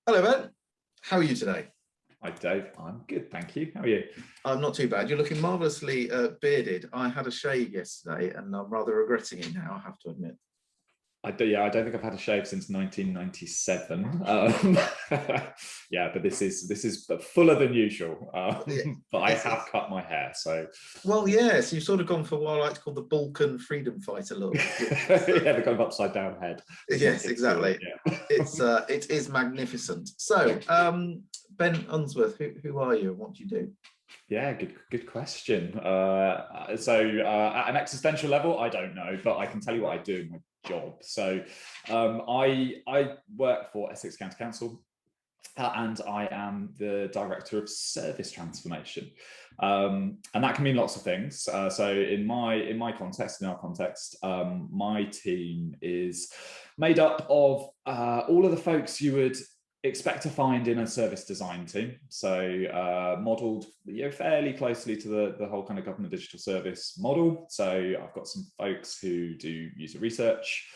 Hello, Ben. How are you today? Hi, Dave. I'm good, thank you. How are you? I'm not too bad. You're looking marvellously bearded. I had a shave yesterday and I'm rather regretting it now, I have to admit. I don't think I've had a shave since 1997. Yeah, but this is fuller than usual. But I have cut my hair, so. Well, yes, you've sort of gone for what I like to call the Balkan freedom fighter look. Yeah, the kind of upside down head. Yes, exactly. Yeah. It is magnificent. So, Ben Unsworth, who are you and what do you do? Yeah, good question. At an existential level, I don't know, but I can tell you what I do in my job. So I work for Essex County Council, and I am the director of service transformation, and that can mean lots of things. So in my context, in our context, my team is made up of all of the folks you would expect to find in a service design team. So modeled fairly closely to the whole kind of government digital service model. So I've got some folks who do user research,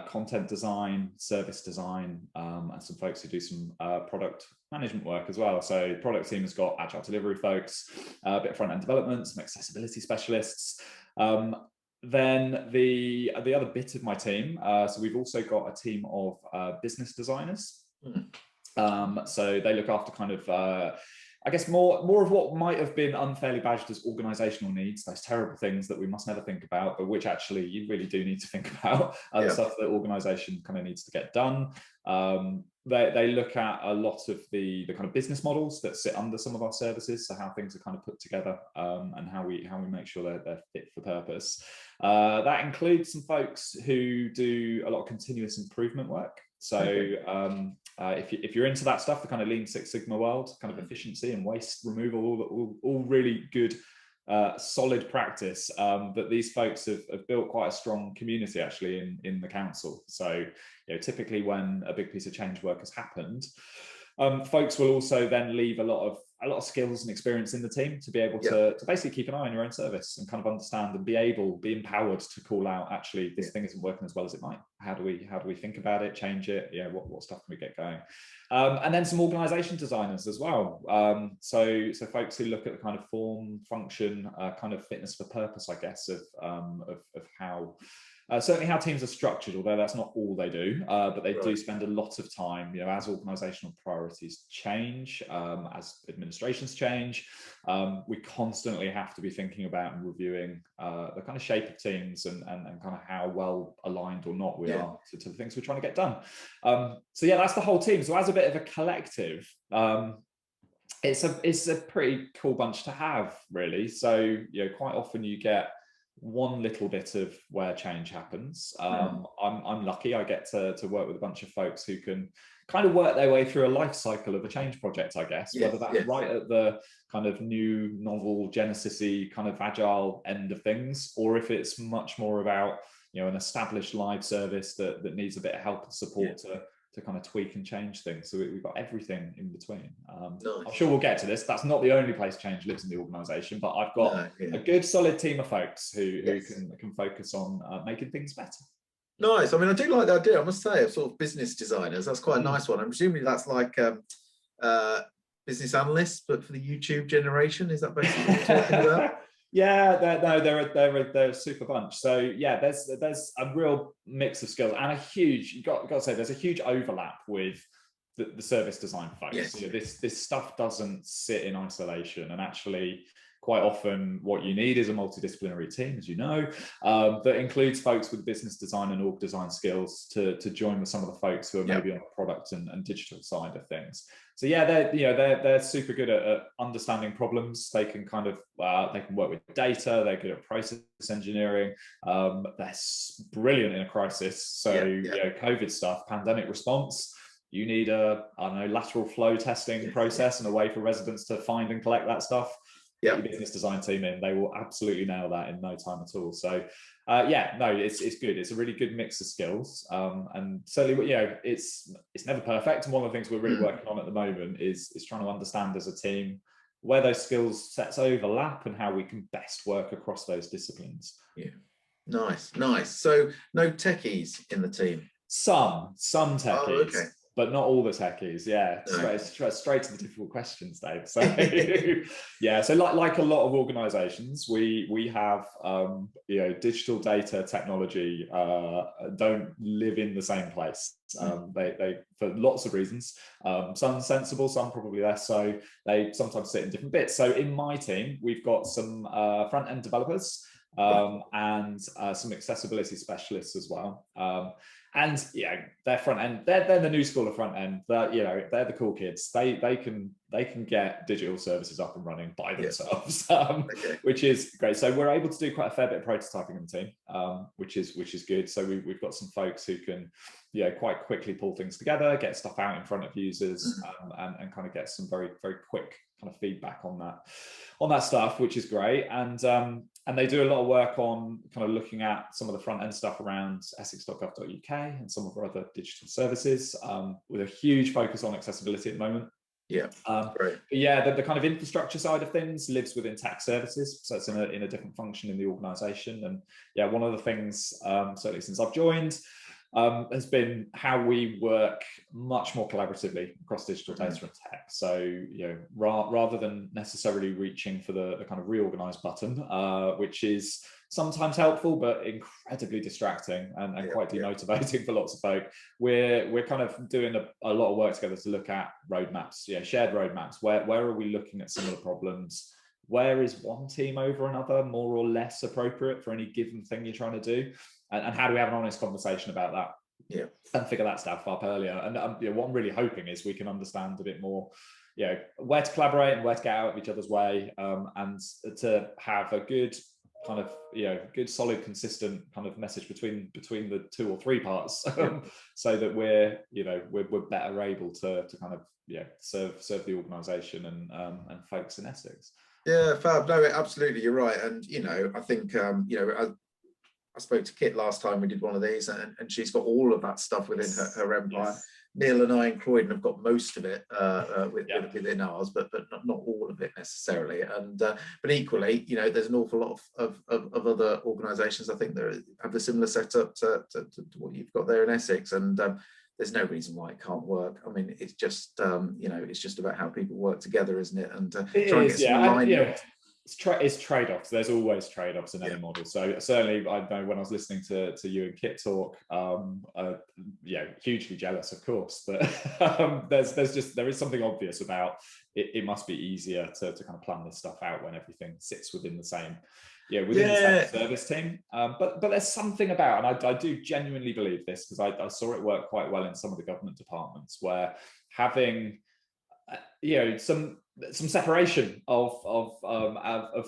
content design, service design, and some folks who do some product management work as well. So product team has got agile delivery folks, a bit of front-end development, some accessibility specialists. Then the other bit of my team, so we've also got a team of business designers. So they look after kind of I guess more of what might have been unfairly badged as organizational needs, those terrible things that we must never think about, but which actually you really do need to think about, the stuff that organization kind of needs to get done. They look at a lot of the kind of business models that sit under some of our services, so how things are kind of put together, and how we make sure they're fit for purpose. That includes some folks who do a lot of continuous improvement work. So if you're into that stuff, the kind of Lean Six Sigma world, kind of efficiency and waste removal, all really good, solid practice. But these folks have built quite a strong community actually in the council. So typically when a big piece of change work has happened, folks will also then leave a lot of skills and experience in the team to be able to basically keep an eye on your own service and kind of understand and be empowered to call out, actually this thing isn't working as well as it might. How do we think about it, change it? What stuff can we get going? And then some organization designers as well. So folks who look at the kind of form, function, kind of fitness for purpose, I guess, of how certainly how teams are structured, although that's not all they do, but they do spend a lot of time, as organizational priorities change, as administrations change, we constantly have to be thinking about and reviewing the kind of shape of teams and kind of how well aligned or not we are to the things we're trying to get done. So that's the whole team. So as a bit of a collective, it's a pretty cool bunch to have, really. So quite often you get one little bit of where change happens. I'm lucky I get to work with a bunch of folks who can kind of work their way through a life cycle of a change project, I guess, whether that's right at the kind of new, novel, genesis-y kind of agile end of things, or if it's much more about an established live service that needs a bit of help and support to kind of tweak and change things. So we've got everything in between. I'm sure we'll get to this. That's not the only place change lives in the organisation, but I've got a good solid team of folks who can focus on making things better. Nice. I mean, I do like the idea, I must say, of sort of business designers. That's quite a nice one. I'm presuming that's like business analysts, but for the YouTube generation. Is that basically what you're talking about? Yeah, they're a super bunch. So there's a real mix of skills and a huge, you got to say, there's a huge overlap with the service design folks. This stuff doesn't sit in isolation, and actually quite often what you need is a multidisciplinary team, as you know, that includes folks with business design and org design skills to join with some of the folks who are maybe on the product and digital side of things. So they're super good at understanding problems. They can kind of they can work with data. They're good at process engineering. They're brilliant in a crisis. So COVID stuff, pandemic response. You need a lateral flow testing process and a way for residents to find and collect that stuff. Get your business design team in, they will absolutely nail that in no time at all. So it's good. It's a really good mix of skills, and certainly it's never perfect, and one of the things we're really working on at the moment is trying to understand as a team where those skills sets overlap and how we can best work across those disciplines. Nice. So no techies in the team? Some techies. Oh, okay. but not all the techies. Yeah, No. straight to the difficult questions, Dave. So yeah, so like a lot of organisations, we have digital data technology don't live in the same place. They for lots of reasons. Some sensible, some probably less so. They sometimes sit in different bits. So in my team, we've got some front end developers. And some accessibility specialists as well. And yeah, their front end, they're the new school of front end. They're the cool kids. They can get digital services up and running by themselves, which is great. So we're able to do quite a fair bit of prototyping in the team, which is good. So we've got some folks who can quite quickly pull things together, get stuff out in front of users, and kind of get some very, very quick kind of feedback on that stuff, which is great. And they do a lot of work on kind of looking at some of the front end stuff around essex.gov.uk and some of our other digital services, with a huge focus on accessibility at the moment. Yeah, great. But yeah, the kind of infrastructure side of things lives within tech services, so it's in a different function in the organisation. And yeah, one of the things, certainly since I've joined, has been how we work much more collaboratively across digital data and tech. So rather than necessarily reaching for the kind of reorganize button, which is sometimes helpful but incredibly distracting and quite demotivating for lots of folk, we're kind of doing a lot of work together to look at roadmaps, shared roadmaps. Where are we looking at similar problems? Where is one team over another more or less appropriate for any given thing you're trying to do? And how do we have an honest conversation about that? Yeah, and figure that stuff up earlier. And what I'm really hoping is we can understand a bit more, where to collaborate and where to get out of each other's way, and to have a good kind of good, solid, consistent kind of message between the two or three parts, so that we're better able to kind of serve the organisation and folks in Essex. Yeah, fab. No, absolutely, you're right. And I think I spoke to Kit last time we did one of these, and she's got all of that stuff within her empire. Yes. Neil and I in Croydon have got most of it within ours, but not all of it necessarily. And but equally, there's an awful lot of other organisations I think that have a similar setup to what you've got there in Essex, and there's no reason why it can't work. I mean, it's just it's just about how people work together, isn't it? And try and get some alignment. It's trade-offs. There's always trade-offs in any model. So certainly, I know when I was listening to you and Kit talk, hugely jealous, of course. But there is something obvious about it. It must be easier to kind of plan this stuff out when everything sits within the same the same service team. But there's something about, and I do genuinely believe this, because I saw it work quite well in some of the government departments, where having some separation of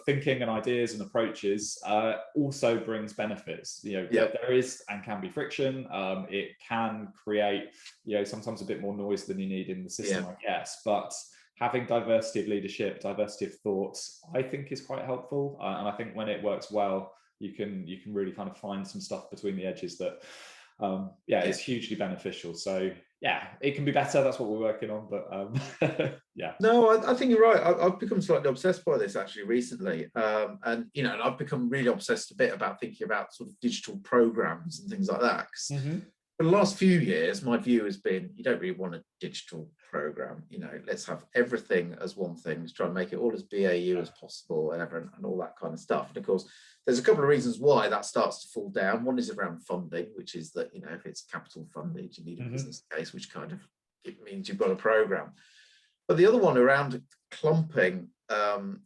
thinking and ideas and approaches also brings benefits. There is and can be friction. It can create sometimes a bit more noise than you need in the system, I guess. But having diversity of leadership, diversity of thoughts, I think is quite helpful. And I think when it works well, you can really kind of find some stuff between the edges that is hugely beneficial. So yeah, it can be better. That's what we're working on. But No, I think you're right. I've become slightly obsessed by this actually recently, and I've become really obsessed a bit about thinking about sort of digital programs and things like that. For the last few years, my view has been you don't really want a digital program. Let's have everything as one thing. Let's try and make it all as BAU as possible, and all that kind of stuff. And of course, there's a couple of reasons why that starts to fall down. One is around funding, which is that if it's capital funded, you need a business case, which kind of it means you've got a program. But the other one around clumping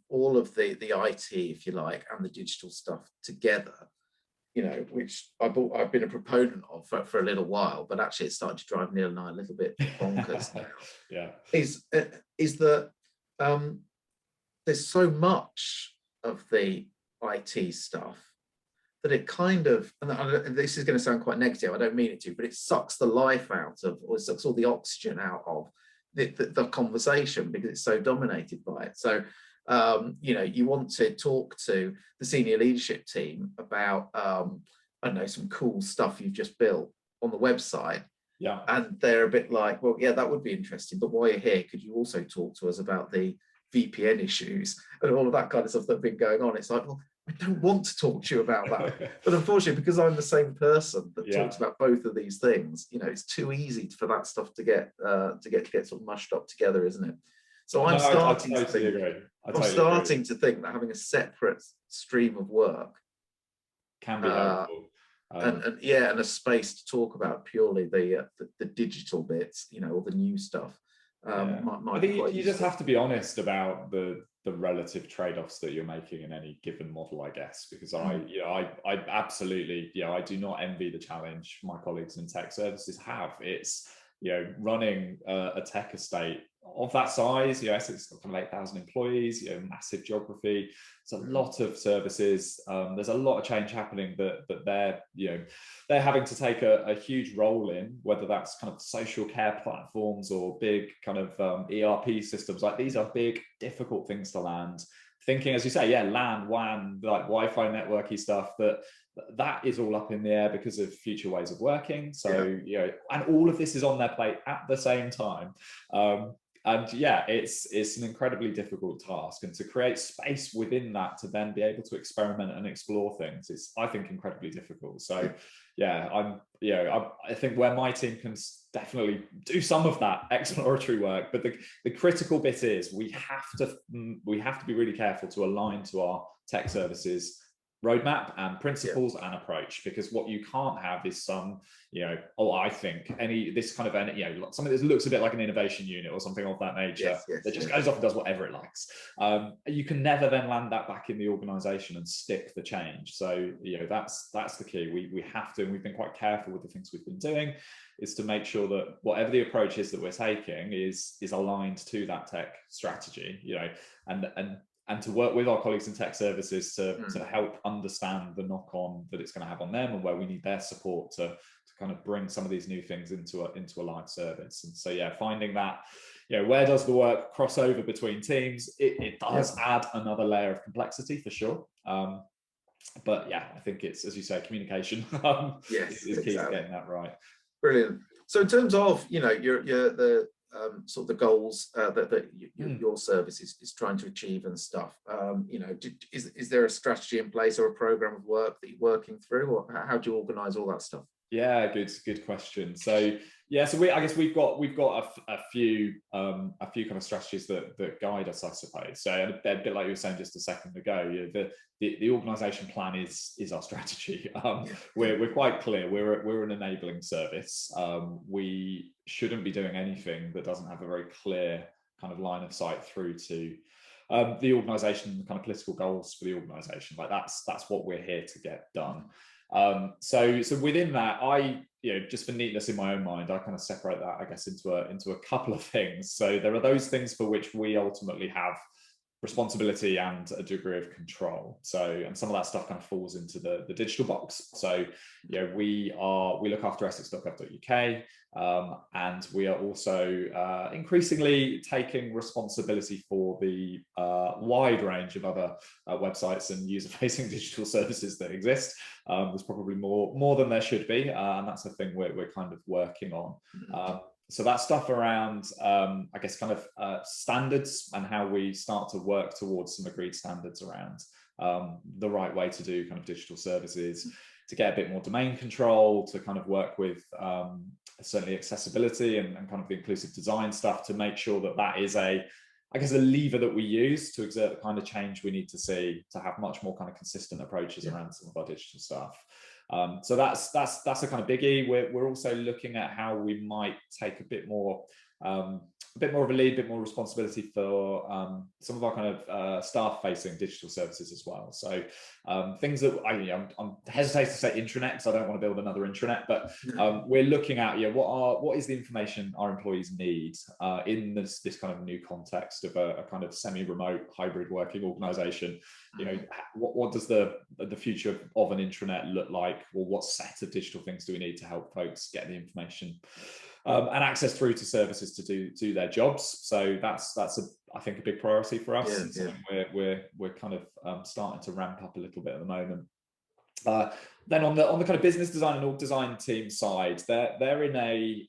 all of the IT, if you like, and the digital stuff together, which I've been a proponent of for a little while, but actually it's starting to drive Neil and I a little bit bonkers now. Is that there's so much of the IT stuff that it kind of, and this is going to sound quite negative, I don't mean it to, but it sucks the life out of, or it sucks all the oxygen out of the conversation, because it's so dominated by it. So you want to talk to the senior leadership team about I don't know, some cool stuff you've just built on the website, and they're a bit like, well, yeah, that would be interesting, but while you're here, could you also talk to us about the VPN issues and all of that kind of stuff that's been going on? It's like, well, I don't want to talk to you about that. But unfortunately, because I'm the same person that talks about both of these things, you know, it's too easy for that stuff to get sort of mushed up together, isn't it? So I'm starting to think. I'm starting to think that having a separate stream of work can be helpful. And a space to talk about purely the digital bits, you know, or the new stuff. I think you just have to be honest about the relative trade-offs that you're making in any given model, I guess, because I absolutely, I do not envy the challenge my colleagues in tech services have. It's, you know, running a tech estate of that size, you know, Essex got kind of 8,000 employees, you know, massive geography. It's a lot of services. There's a lot of change happening that they're having to take a huge role in, whether that's kind of social care platforms or big kind of ERP systems. Like, these are big, difficult things to land. Thinking, as you say, LAN, WAN, like Wi-Fi networky stuff, that is all up in the air because of future ways of working. So, you know, and all of this is on their plate at the same time. And yeah, it's an incredibly difficult task, and to create space within that to then be able to experiment and explore things is, I think, incredibly difficult. So yeah, I think where my team can definitely do some of that exploratory work, but the critical bit is we have to be really careful to align to our tech services roadmap and principles and approach, because what you can't have is some, I think something that looks a bit like an innovation unit or something of that nature that just goes off and does whatever it likes. You can never then land that back in the organization and stick the change. So that's the key. We have to, and we've been quite careful with the things we've been doing, is to make sure that whatever the approach is that we're taking is aligned to that tech strategy, and to work with our colleagues in tech services to help understand the knock-on that it's going to have on them, and where we need their support to kind of bring some of these new things into a live service. And so, finding that, where does the work cross over between teams? It does add another layer of complexity for sure. But I think it's, as you say, communication is key to getting that right. Brilliant. So in terms of, the sort of the goals that your service is trying to achieve and stuff, is there a strategy in place or a program of work that you're working through, or how do you organize all that stuff? Yeah, good question. So I guess we've got a few kind of strategies that guide us, I suppose. So a bit like you were saying just a second ago, the organisation plan is our strategy. We're quite clear. We're an enabling service. We shouldn't be doing anything that doesn't have a very clear kind of line of sight through to the organisation, kind of political goals for the organisation. Like that's what we're here to get done. So within that, I, just for neatness in my own mind, I kind of separate that, I guess, into a couple of things. So there are those things for which we ultimately have responsibility and a degree of control. So, and some of that stuff kind of falls into the digital box. So, we look after essex.gov.uk, and we are also increasingly taking responsibility for the wide range of other websites and user-facing digital services that exist. There's probably more than there should be, and that's a thing we're kind of working on. So that stuff around, I guess, kind of standards and how we start to work towards some agreed standards around the right way to do kind of digital services, to get a bit more domain control, to kind of work with certainly accessibility and kind of the inclusive design stuff, to make sure that is a lever that we use to exert the kind of change we need to see to have much more kind of consistent approaches around some of our digital stuff. So that's a kind of biggie. We're also looking at how we might take a bit more of a lead, a bit more responsibility for some of our kind of staff-facing digital services as well. So things that I'm hesitating to say intranet, because I don't want to build another intranet, but we're looking at what is the information our employees need in this kind of new context of a kind of semi-remote hybrid working organisation. What does the future of an intranet look like? Or what set of digital things do we need to help folks get the information and access through to services to do their jobs? So that's I think a big priority for us, and something we're kind of starting to ramp up a little bit at the moment. Then on the kind of business design and org design team side, they're in a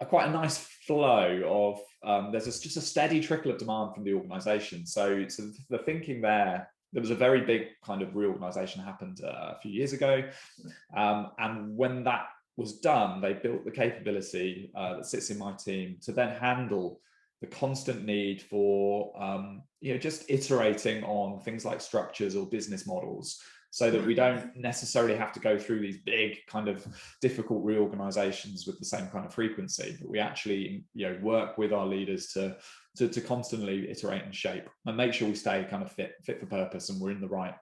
quite a nice flow of there's just a steady trickle of demand from the organisation. So the thinking there there was a very big kind of reorganization happened a few years ago. And when that was done, they built the capability that sits in my team to then handle the constant need for just iterating on things like structures or business models, so that we don't necessarily have to go through these big kind of difficult reorganizations with the same kind of frequency, but we actually work with our leaders to constantly iterate and shape and make sure we stay kind of fit for purpose, and we're in the right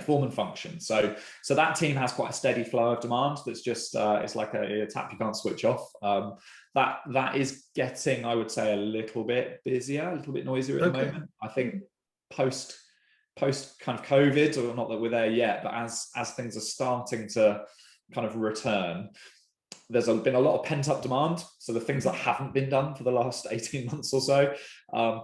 form and function. So that team has quite a steady flow of demand that's just it's like a tap you can't switch off. That is getting, I would say, a little bit busier, a little bit noisier at the moment. I think post kind of COVID, or not that we're there yet, but as things are starting to kind of return, there's been a lot of pent-up demand. So the things that haven't been done for the last 18 months or so,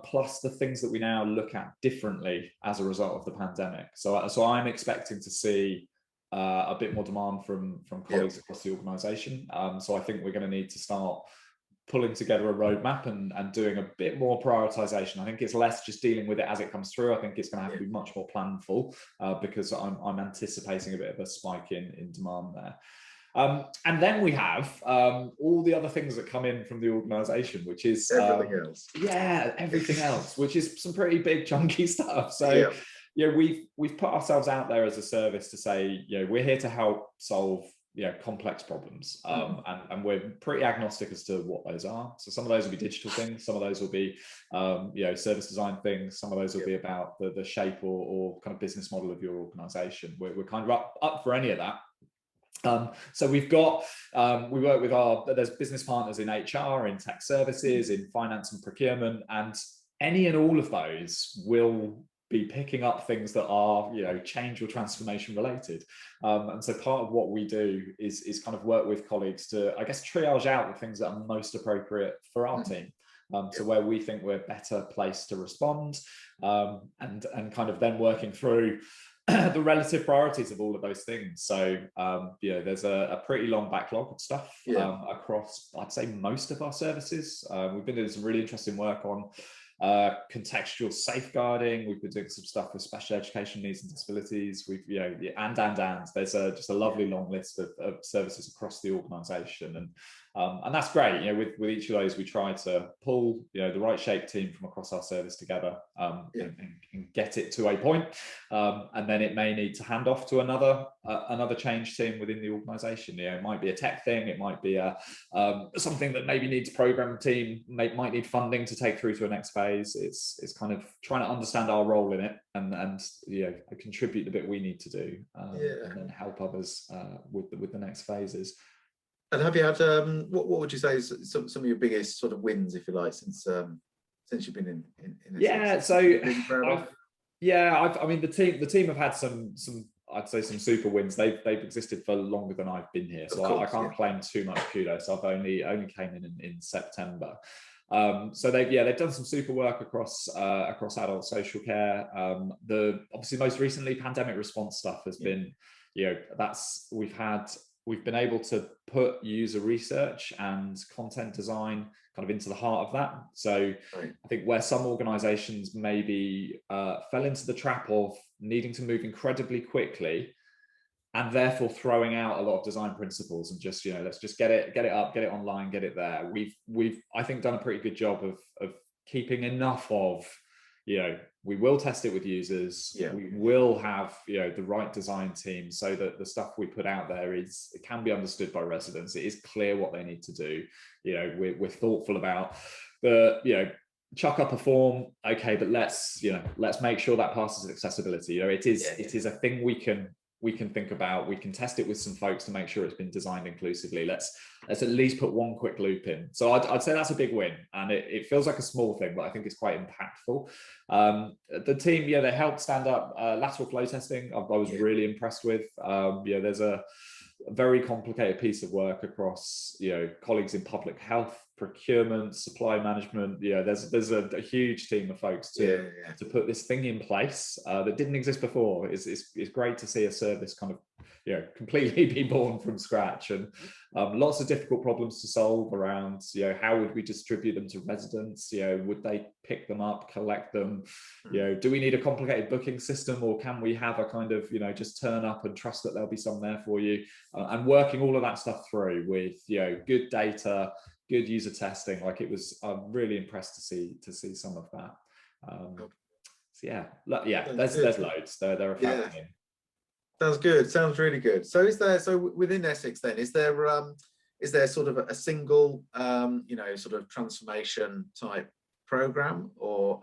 plus the things that we now look at differently as a result of the pandemic. So I'm expecting to see a bit more demand from colleagues across the organisation. So I think we're going to need to start pulling together a roadmap and doing a bit more prioritization. I think it's less just dealing with it as it comes through. I think it's going to have to be much more planful, because I'm anticipating a bit of a spike in demand there. And then we have all the other things that come in from the organisation, which is everything else, which is some pretty big chunky stuff. So we've put ourselves out there as a service to say, we're here to help solve complex problems, and we're pretty agnostic as to what those are. So some of those will be digital things, some of those will be service design things, some of those will be about the shape or kind of business model of your organisation. We're kind of up for any of that. So we've got, we work with there's business partners in HR, in tech services, in finance and procurement, and any and all of those will be picking up things that are, change or transformation related. And so part of what we do is kind of work with colleagues to, I guess, triage out the things that are most appropriate for our team. So where we think we're better placed to respond, and kind of then working through the relative priorities of all of those things. So there's a pretty long backlog of stuff across, I'd say, most of our services. We've been doing some really interesting work on contextual safeguarding. We've been doing some stuff with special education needs and disabilities. We've and there's just a lovely long list of services across the organisation, and that's great. With each of those, we try to pull the right shape team from across our service together, and get it to a point, and then it may need to hand off to another change team within the organisation. It might be a tech thing, it might be something that maybe needs a program team, might need funding to take through to a next phase. It's kind of trying to understand our role in it and contribute the bit we need to do, and then help others with the next phases. And have you had what would you say is some of your biggest sort of wins, if you like, since you've been in Essex? I mean the team have had some I'd say some super wins. They've existed for longer than I've been here, so I can't claim too much kudos. I've only came in September. So they've done some super work across adult social care. Obviously most recently pandemic response stuff has been, we've been able to put user research and content design kind of into the heart of that. So I think where some organizations maybe fell into the trap of needing to move incredibly quickly and therefore throwing out a lot of design principles and just, let's just get it up, get it online, get it there. We've I think done a pretty good job of keeping enough of, we will test it with users. We will have, the right design team so that the stuff we put out there it can be understood by residents. It is clear what they need to do. We're thoughtful about chuck up a form, okay, but let's make sure that passes accessibility. It is a thing we can think about. We can test it with some folks to make sure it's been designed inclusively. Let's at least put one quick loop in. So I'd say that's a big win, and it feels like a small thing, but I think it's quite impactful. The team, they helped stand up lateral flow testing. I was really impressed with. There's a very complicated piece of work across colleagues in public health, procurement, supply management. There's a huge team of folks to put this thing in place that didn't exist before. It's great to see a service kind of completely be born from scratch, and lots of difficult problems to solve around, how would we distribute them to residents? Would they pick them up, collect them? Do we need a complicated booking system, or can we have a kind of, just turn up and trust that there'll be some there for you? And working all of that stuff through with, good data, good user testing. Like, I'm really impressed to see some of that. So there's loads. They're a family. Sounds good. Sounds really good. So within Essex then, is there sort of a single sort of transformation type program, or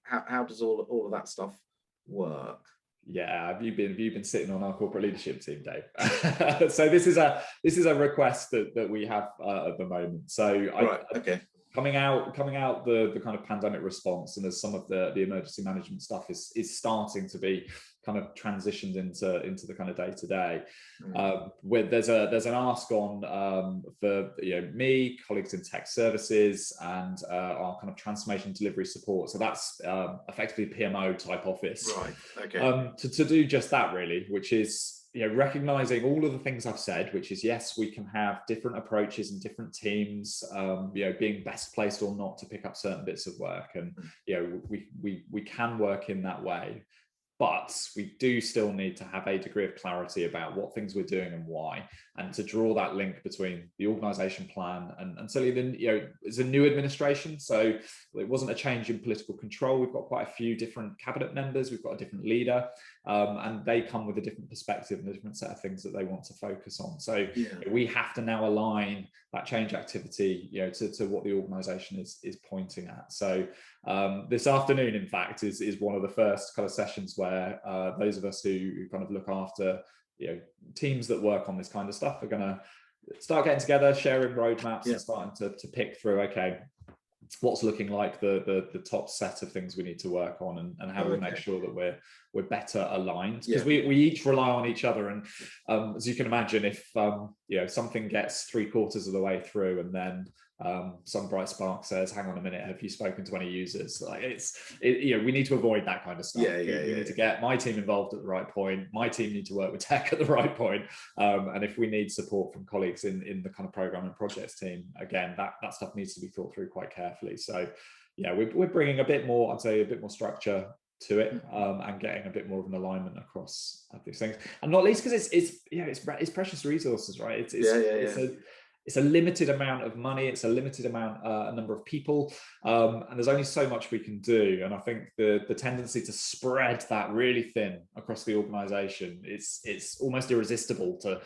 how does all of that stuff work? Yeah, have you been sitting on our corporate leadership team, Dave? So this is a request that we have at the moment. So okay. Coming out the kind of pandemic response, and as some of the emergency management stuff is starting to be kind of transitioned into the kind of day-to-day, where there's an ask on for me, colleagues in tech services, and our kind of transformation delivery support. So that's effectively PMO type office, right? Okay. To do just that, really, which is recognizing all of the things I've said, which is, yes, we can have different approaches and different teams, being best placed or not to pick up certain bits of work, and we can work in that way. But we do still need to have a degree of clarity about what things we're doing and why, and to draw that link between the organisation plan and certainly then, it's a new administration, so it wasn't a change in political control. We've got quite a few different cabinet members. We've got a different leader, and they come with a different perspective and a different set of things that they want to focus on. So we have to now align that change activity, to what the organisation is pointing at. So this afternoon, in fact, is one of the first kind of sessions where those of us who kind of look after teams that work on this kind of stuff are going to start getting together, sharing roadmaps, and starting to pick through, okay, what's looking like the top set of things we need to work on, and how do we make sure that we're better aligned, because we each rely on each other. And as you can imagine, if something gets 3/4 of the way through, and then some bright spark says, hang on a minute, have you spoken to any users? Like, we need to avoid that kind of stuff. We need to get my team involved at the right point. My team need to work with tech at the right point. And if we need support from colleagues in the kind of program and projects team, again, that stuff needs to be thought through quite carefully. So we're bringing a bit more, I'd say, a bit more structure to it, and getting a bit more of an alignment across these things, and not least because it's precious resources, right? It's a limited amount of money, it's a limited a number of people, and there's only so much we can do. And I think the tendency to spread that really thin across the organisation, it's almost irresistible to,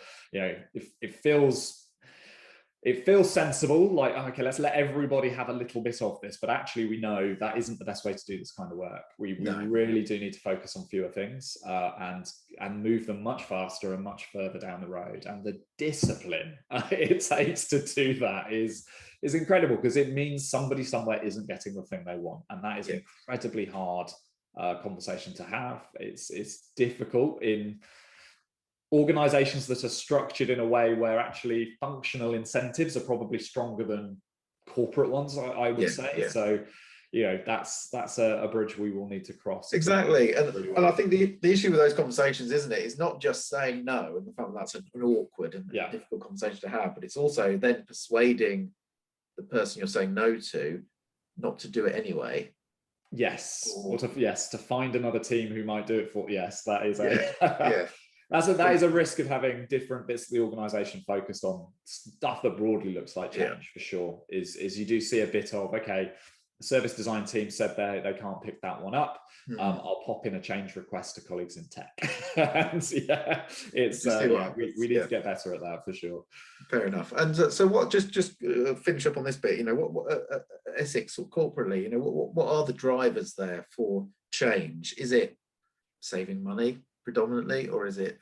it feels sensible, like, okay, let's let everybody have a little bit of this, but actually we know that isn't the best way to do this kind of work. We really do need to focus on fewer things, and move them much faster and much further down the road. And the discipline it takes to do that is incredible, because it means somebody somewhere isn't getting the thing they want, and that is an incredibly hard conversation to have. It's difficult in organizations that are structured in a way where actually functional incentives are probably stronger than corporate ones, I would say. So that's a bridge we will need to cross. Exactly. And I think the issue with those conversations, isn't it, is not just saying no, and the fact that that's an awkward and difficult conversation to have, but it's also then persuading the person you're saying no to not to do it anyway. Yes, or to find another team who might do it for. Yes, that is that is a risk of having different bits of the organisation focused on stuff that broadly looks like change, for sure. Is you do see a bit of, okay, the service design team said they can't pick that one up. I'll pop in a change request to colleagues in tech. And it's we need to get better at that, for sure. Fair enough. And so what? Just finish up on this bit. What Essex or corporately, what are the drivers there for change? Is it saving money predominantly, or is it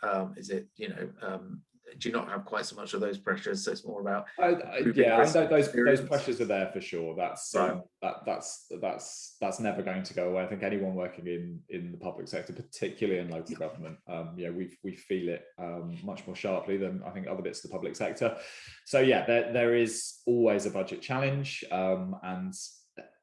do you not have quite so much of those pressures, so it's more about those pressures are there for sure. That's right. That's never going to go away. I think anyone working in the public sector, particularly in local government, we feel it much more sharply than I think other bits of the public sector. So there is always a budget challenge, and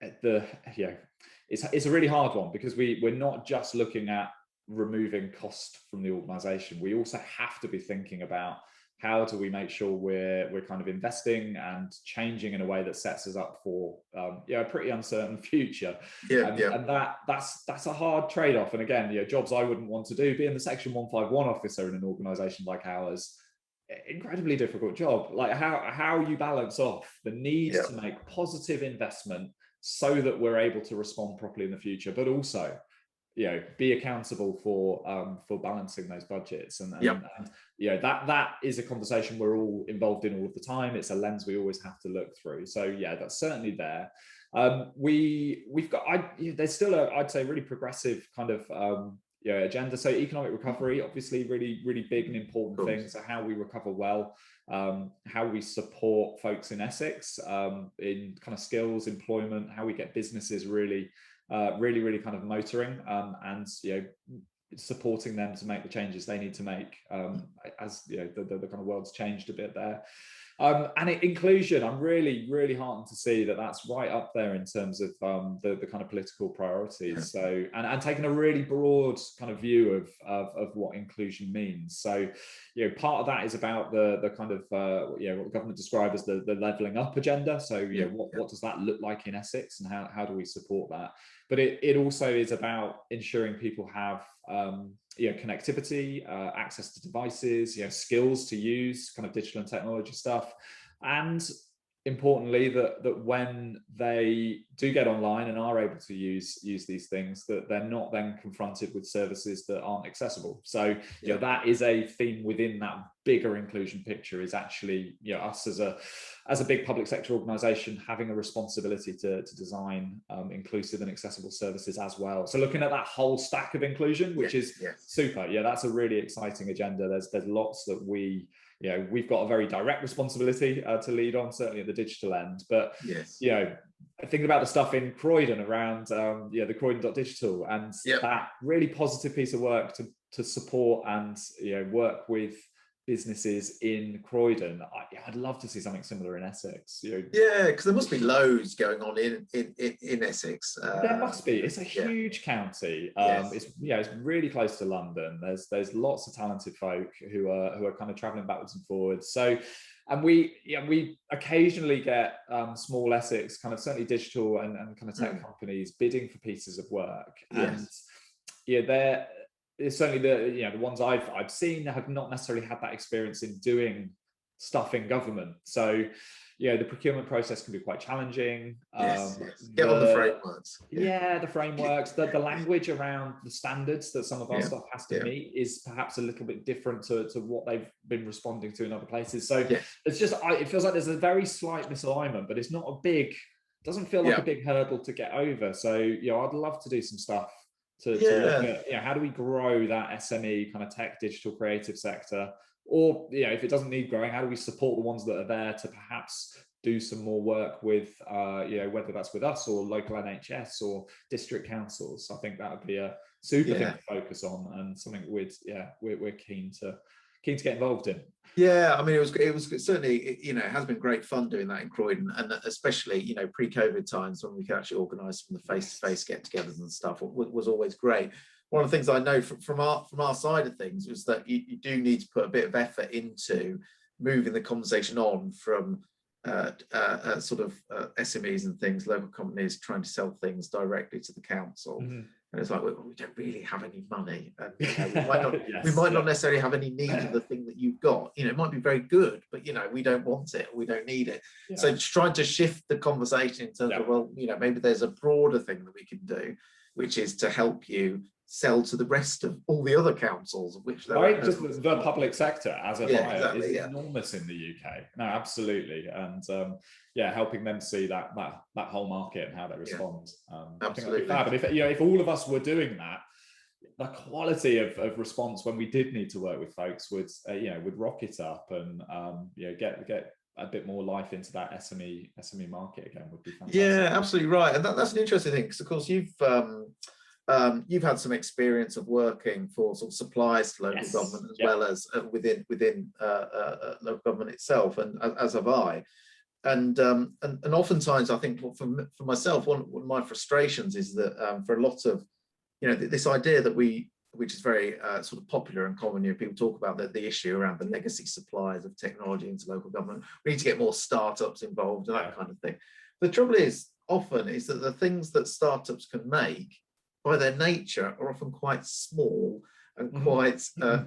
it's a really hard one, because we're not just looking at removing cost from the organization, we also have to be thinking about how do we make sure we're kind of investing and changing in a way that sets us up for a pretty uncertain future. And that's a hard trade-off. And again, jobs I wouldn't want to do, being the Section 151 officer in an organization like ours, incredibly difficult job. Like how you balance off the need to make positive investment so that we're able to respond properly in the future, but also be accountable for balancing those budgets, and that is a conversation we're all involved in all of the time. It's a lens we always have to look through. So that's certainly there. We've got there's still I'd say really progressive kind of agenda. So economic recovery, obviously really big and important thing. So how we recover well, how we support folks in Essex in kind of skills, employment, how we get businesses really kind of motoring, and supporting them to make the changes they need to make, as the kind of world's changed a bit there. And inclusion, I'm really heartened to see that that's right up there in terms of the kind of political priorities. So and taking a really broad kind of view of what inclusion means. So part of that is about the kind of what the government described as the levelling up agenda. So what does that look like in Essex, and how do we support that? But it also is about ensuring people have connectivity, access to devices, skills to use kind of digital and technology stuff, and importantly that when they do get online and are able to use these things, that they're not then confronted with services that aren't accessible. So that is a theme within that bigger inclusion picture, is actually us as a big public sector organisation having a responsibility to design inclusive and accessible services as well. So looking at that whole stack of inclusion, which is super. That's a really exciting agenda. There's lots that we've got a very direct responsibility to lead on, certainly at the digital end. But thinking about the stuff in Croydon around the Croydon.digital, and that really positive piece of work to support and work with businesses in Croydon. I'd love to see something similar in Essex. Because there must be loads going on in Essex. There must be. It's a huge county. It's really close to London. There's lots of talented folk who are kind of traveling backwards and forwards. So, and we occasionally get small Essex kind of certainly digital and kind of tech companies bidding for pieces of work, and they're certainly the ones I've seen have not necessarily had that experience in doing stuff in government. So the procurement process can be quite challenging. Get on the frameworks. The frameworks, the language around the standards that some of our stuff has to meet is perhaps a little bit different to what they've been responding to in other places. So it's just it feels like there's a very slight misalignment, but it's not a big, doesn't feel like a big hurdle to get over. So I'd love to do some stuff to look at how do we grow that SME kind of tech, digital, creative sector, or if it doesn't need growing, how do we support the ones that are there to perhaps do some more work with whether that's with us or local NHS or district councils. I think that would be a super thing to focus on, and something we're keen to get involved in. I mean, it was certainly, it has been great fun doing that in Croydon, and especially pre-COVID times when we could actually organise some of the face-to-face get-togethers and stuff was always great. One of the things I know from our side of things was that you do need to put a bit of effort into moving the conversation on from sort of SMEs and things, local companies trying to sell things directly to the council. And it's like, we don't really have any money, and we might not necessarily have any need of the thing that you've got. It might be very good, but we don't want it, we don't need it. So it's trying to shift the conversation in terms of, well, maybe there's a broader thing that we can do, which is to help you sell to the rest of all the other councils, which just the public sector as a buyer is enormous in the UK. No, absolutely. And helping them see that whole market and how they respond. Absolutely. I think that'd be fab. And if all of us were doing that, the quality of response when we did need to work with folks would rocket up, and get a bit more life into that SME market again would be fantastic. Yeah, absolutely right. And that's an interesting thing, because of course you've had some experience of working for sort of suppliers to local government as well as within local government itself, and as have I. And oftentimes I think for myself, one of my frustrations is that for a lot of this idea that we which is very sort of popular and common. People talk about the issue around the legacy suppliers of technology into local government. We need to get more startups involved and that kind of thing. The trouble is, often, is that the things that startups can make, by their nature, are often quite small and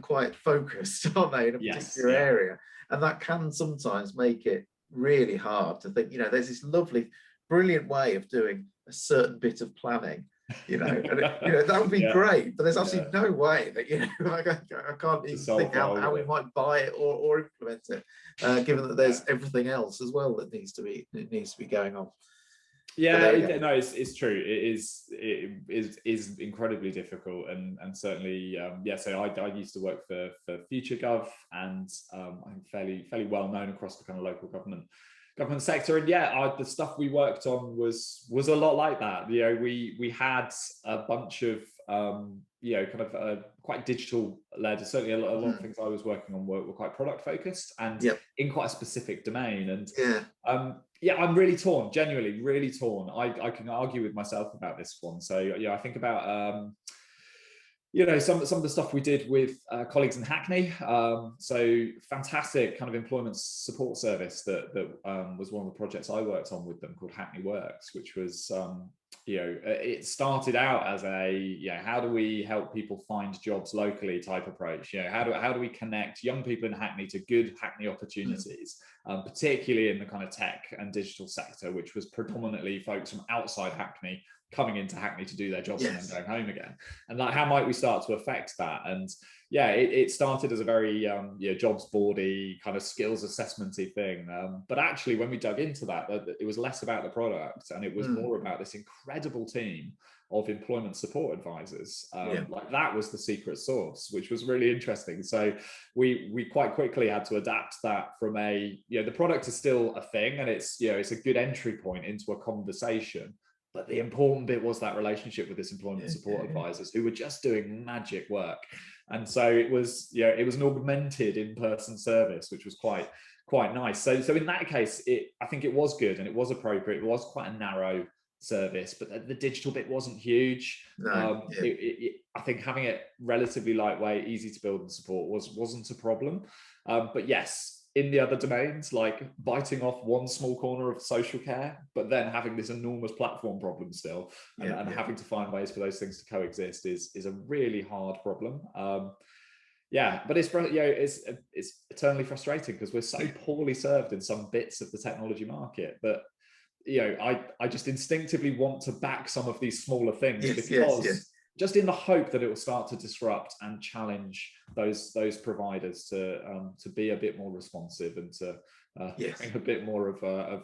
quite focused, aren't they, in a particular area? And that can sometimes make it really hard to think, there's this lovely, brilliant way of doing a certain bit of planning, and that would be great, but there's absolutely no way that, I can't even think how we might buy it or implement it, given that there's everything else as well that needs to be going on. It's true. It is incredibly difficult, and certainly, So I used to work for Future Gov, and I'm fairly well known across the kind of local government sector. And the stuff we worked on was a lot like that. We had a bunch of quite digital led. Certainly a lot of things I was working on were quite product focused and in quite a specific domain. And I'm really torn, genuinely really torn. I can argue with myself about this one. So I think about some of the stuff we did with colleagues in Hackney. So fantastic kind of employment support service that was one of the projects I worked on with them, called Hackney Works, which was it started out as how do we help people find jobs locally type approach. How do we connect young people in Hackney to good Hackney opportunities, particularly in the kind of tech and digital sector, which was predominantly folks from outside Hackney coming into Hackney to do their jobs and then going home again. And how might we start to affect that? And it started as a very jobs boardy kind of skills assessmenty thing, but actually when we dug into that, it was less about the product and it was more about this incredible team of employment support advisors. Like that was the secret sauce, which was really interesting. So we quite quickly had to adapt that from the product is still a thing, and it's a good entry point into a conversation. But the important bit was that relationship with this employment support advisors who were just doing magic work. And so it was an augmented in-person service, which was quite nice. So in that case, I think it was good and it was appropriate. It was quite a narrow service, but the digital bit wasn't huge. I think having it relatively lightweight, easy to build and support wasn't a problem. But yes, in the other domains, like biting off one small corner of social care, but then having this enormous platform problem still, and having to find ways for those things to coexist is a really hard problem. But it's eternally frustrating because we're so poorly served in some bits of the technology market that I just instinctively want to back some of these smaller things because just in the hope that it will start to disrupt and challenge those providers to be a bit more responsive and to bring a bit more of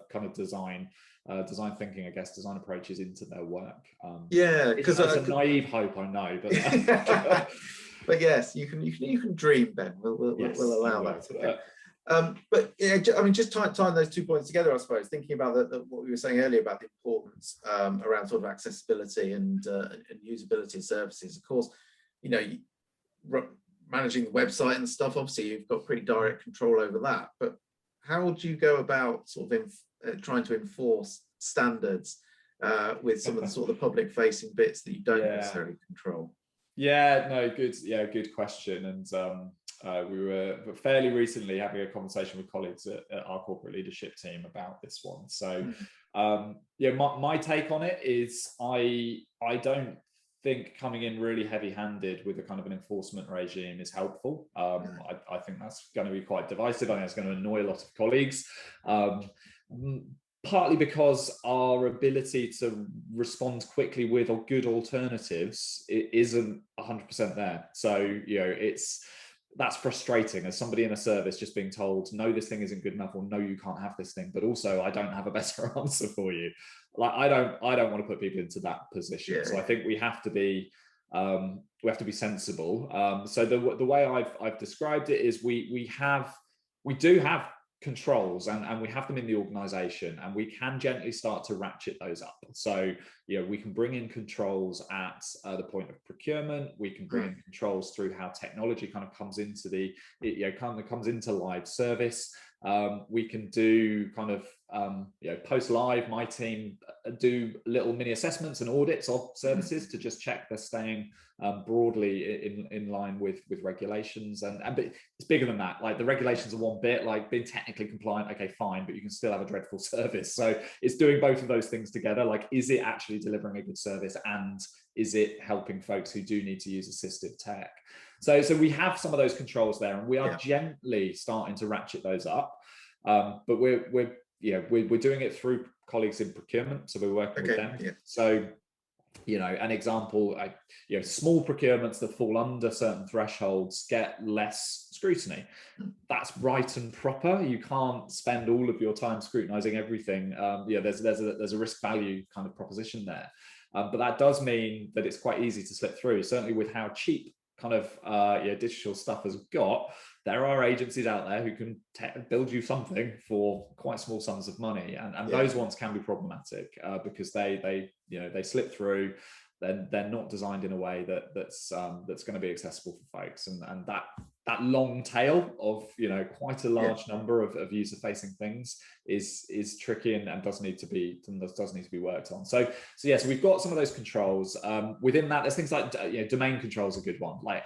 kind of design thinking, I guess, design approaches into their work. Because it's a naive hope, I know, but but yes, you can dream, Ben. We'll allow that. Okay. But just tying those 2 points together, I suppose, thinking about what we were saying earlier about the importance around sort of accessibility and usability of services. Of course, managing the website and stuff, obviously you've got pretty direct control over that. But how do you go about sort of trying to enforce standards with some of the sort of the public-facing bits that you don't necessarily control? Good question. And we were fairly recently having a conversation with colleagues at our corporate leadership team about this one. So my take on it is I don't think coming in really heavy-handed with a kind of an enforcement regime is helpful. I think that's going to be quite divisive. I think it's going to annoy a lot of colleagues. Partly because our ability to respond quickly with good alternatives isn't 100% there. So that's frustrating as somebody in a service just being told, no, this thing isn't good enough, or no, you can't have this thing, but also I don't have a better answer for you. Like I don't want to put people into that position. So I think we have to be sensible. So the way I've described it is we do have controls and we have them in the organization, and we can gently start to ratchet those up. So we can bring in controls at the point of procurement. We can bring in controls through how technology kind of comes into comes into live service. We can do kind of post live. My team do little mini assessments and audits of services to just check they're staying broadly in line with regulations, but it's bigger than that. Like the regulations are one bit, like being technically compliant, okay, fine, but you can still have a dreadful service. So it's doing both of those things together. Like, is it actually delivering a good service, and is it helping folks who do need to use assistive tech? So we have some of those controls there, and we are gently starting to ratchet those up. But we're doing it through colleagues in procurement, so we're working with them. So, an example, small procurements that fall under certain thresholds get less scrutiny. That's right and proper. You can't spend all of your time scrutinizing everything. There's a risk value kind of proposition there. But that does mean that it's quite easy to slip through, certainly with how cheap kind of digital stuff has got. There are agencies out there who can build you something for quite small sums of money, and those ones can be problematic because they slip through. Then they're not designed in a way that's going to be accessible for folks, and that long tail of quite a large number of user facing things is tricky and does need to be worked on. So we've got some of those controls. Within that, there's things like domain control is a good one. Like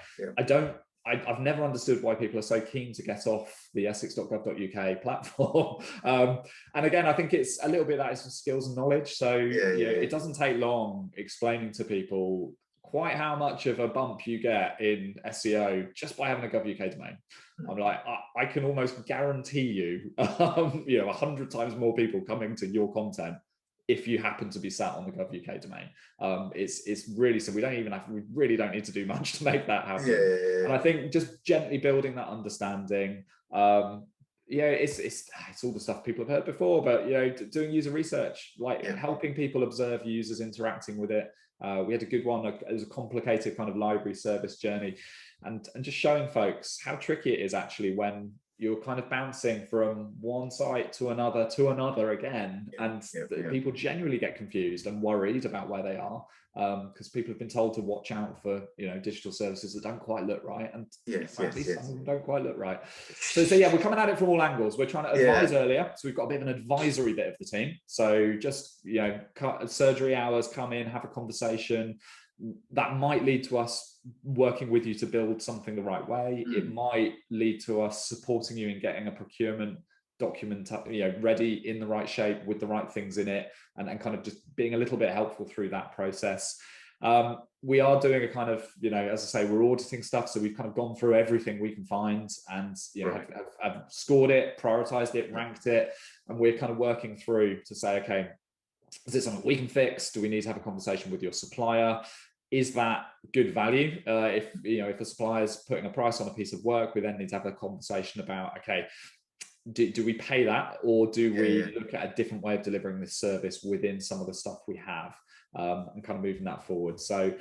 I've never understood why people are so keen to get off the essex.gov.uk platform. And again, I think it's a little bit that is for skills and knowledge. So it doesn't take long explaining to people quite how much of a bump you get in SEO just by having a gov.uk domain. I'm like, I can almost guarantee you, 100 times more people coming to your content if you happen to be sat on the gov.uk domain. It's really, so we really don't need to do much to make that happen. And I think just gently building that understanding, it's all the stuff people have heard before, but doing user research, helping people observe users interacting with it. We had a good one. It was a complicated kind of library service journey, and just showing folks how tricky it is actually when you're kind of bouncing from one site to another again, and people genuinely get confused and worried about where they are, because people have been told to watch out for digital services that don't quite look right, and some of them don't quite look right. So we're coming at it from all angles. We're trying to advise earlier, so we've got a bit of an advisory bit of the team. So just surgery hours, come in, have a conversation. That might lead to us working with you to build something the right way. It might lead to us supporting you in getting a procurement document ready in the right shape with the right things in it, and kind of just being a little bit helpful through that process. We are doing a kind of, as I say, we're auditing stuff. So we've kind of gone through everything we can find and have scored it, prioritized it, ranked it. And we're kind of working through to say, okay, is it something we can fix? Do we need to have a conversation with your supplier? Is that good value? If a supplier is putting a price on a piece of work, we then need to have a conversation about, okay, do we pay that, or do we look at a different way of delivering this service within some of the stuff we have, and kind of moving that forward. So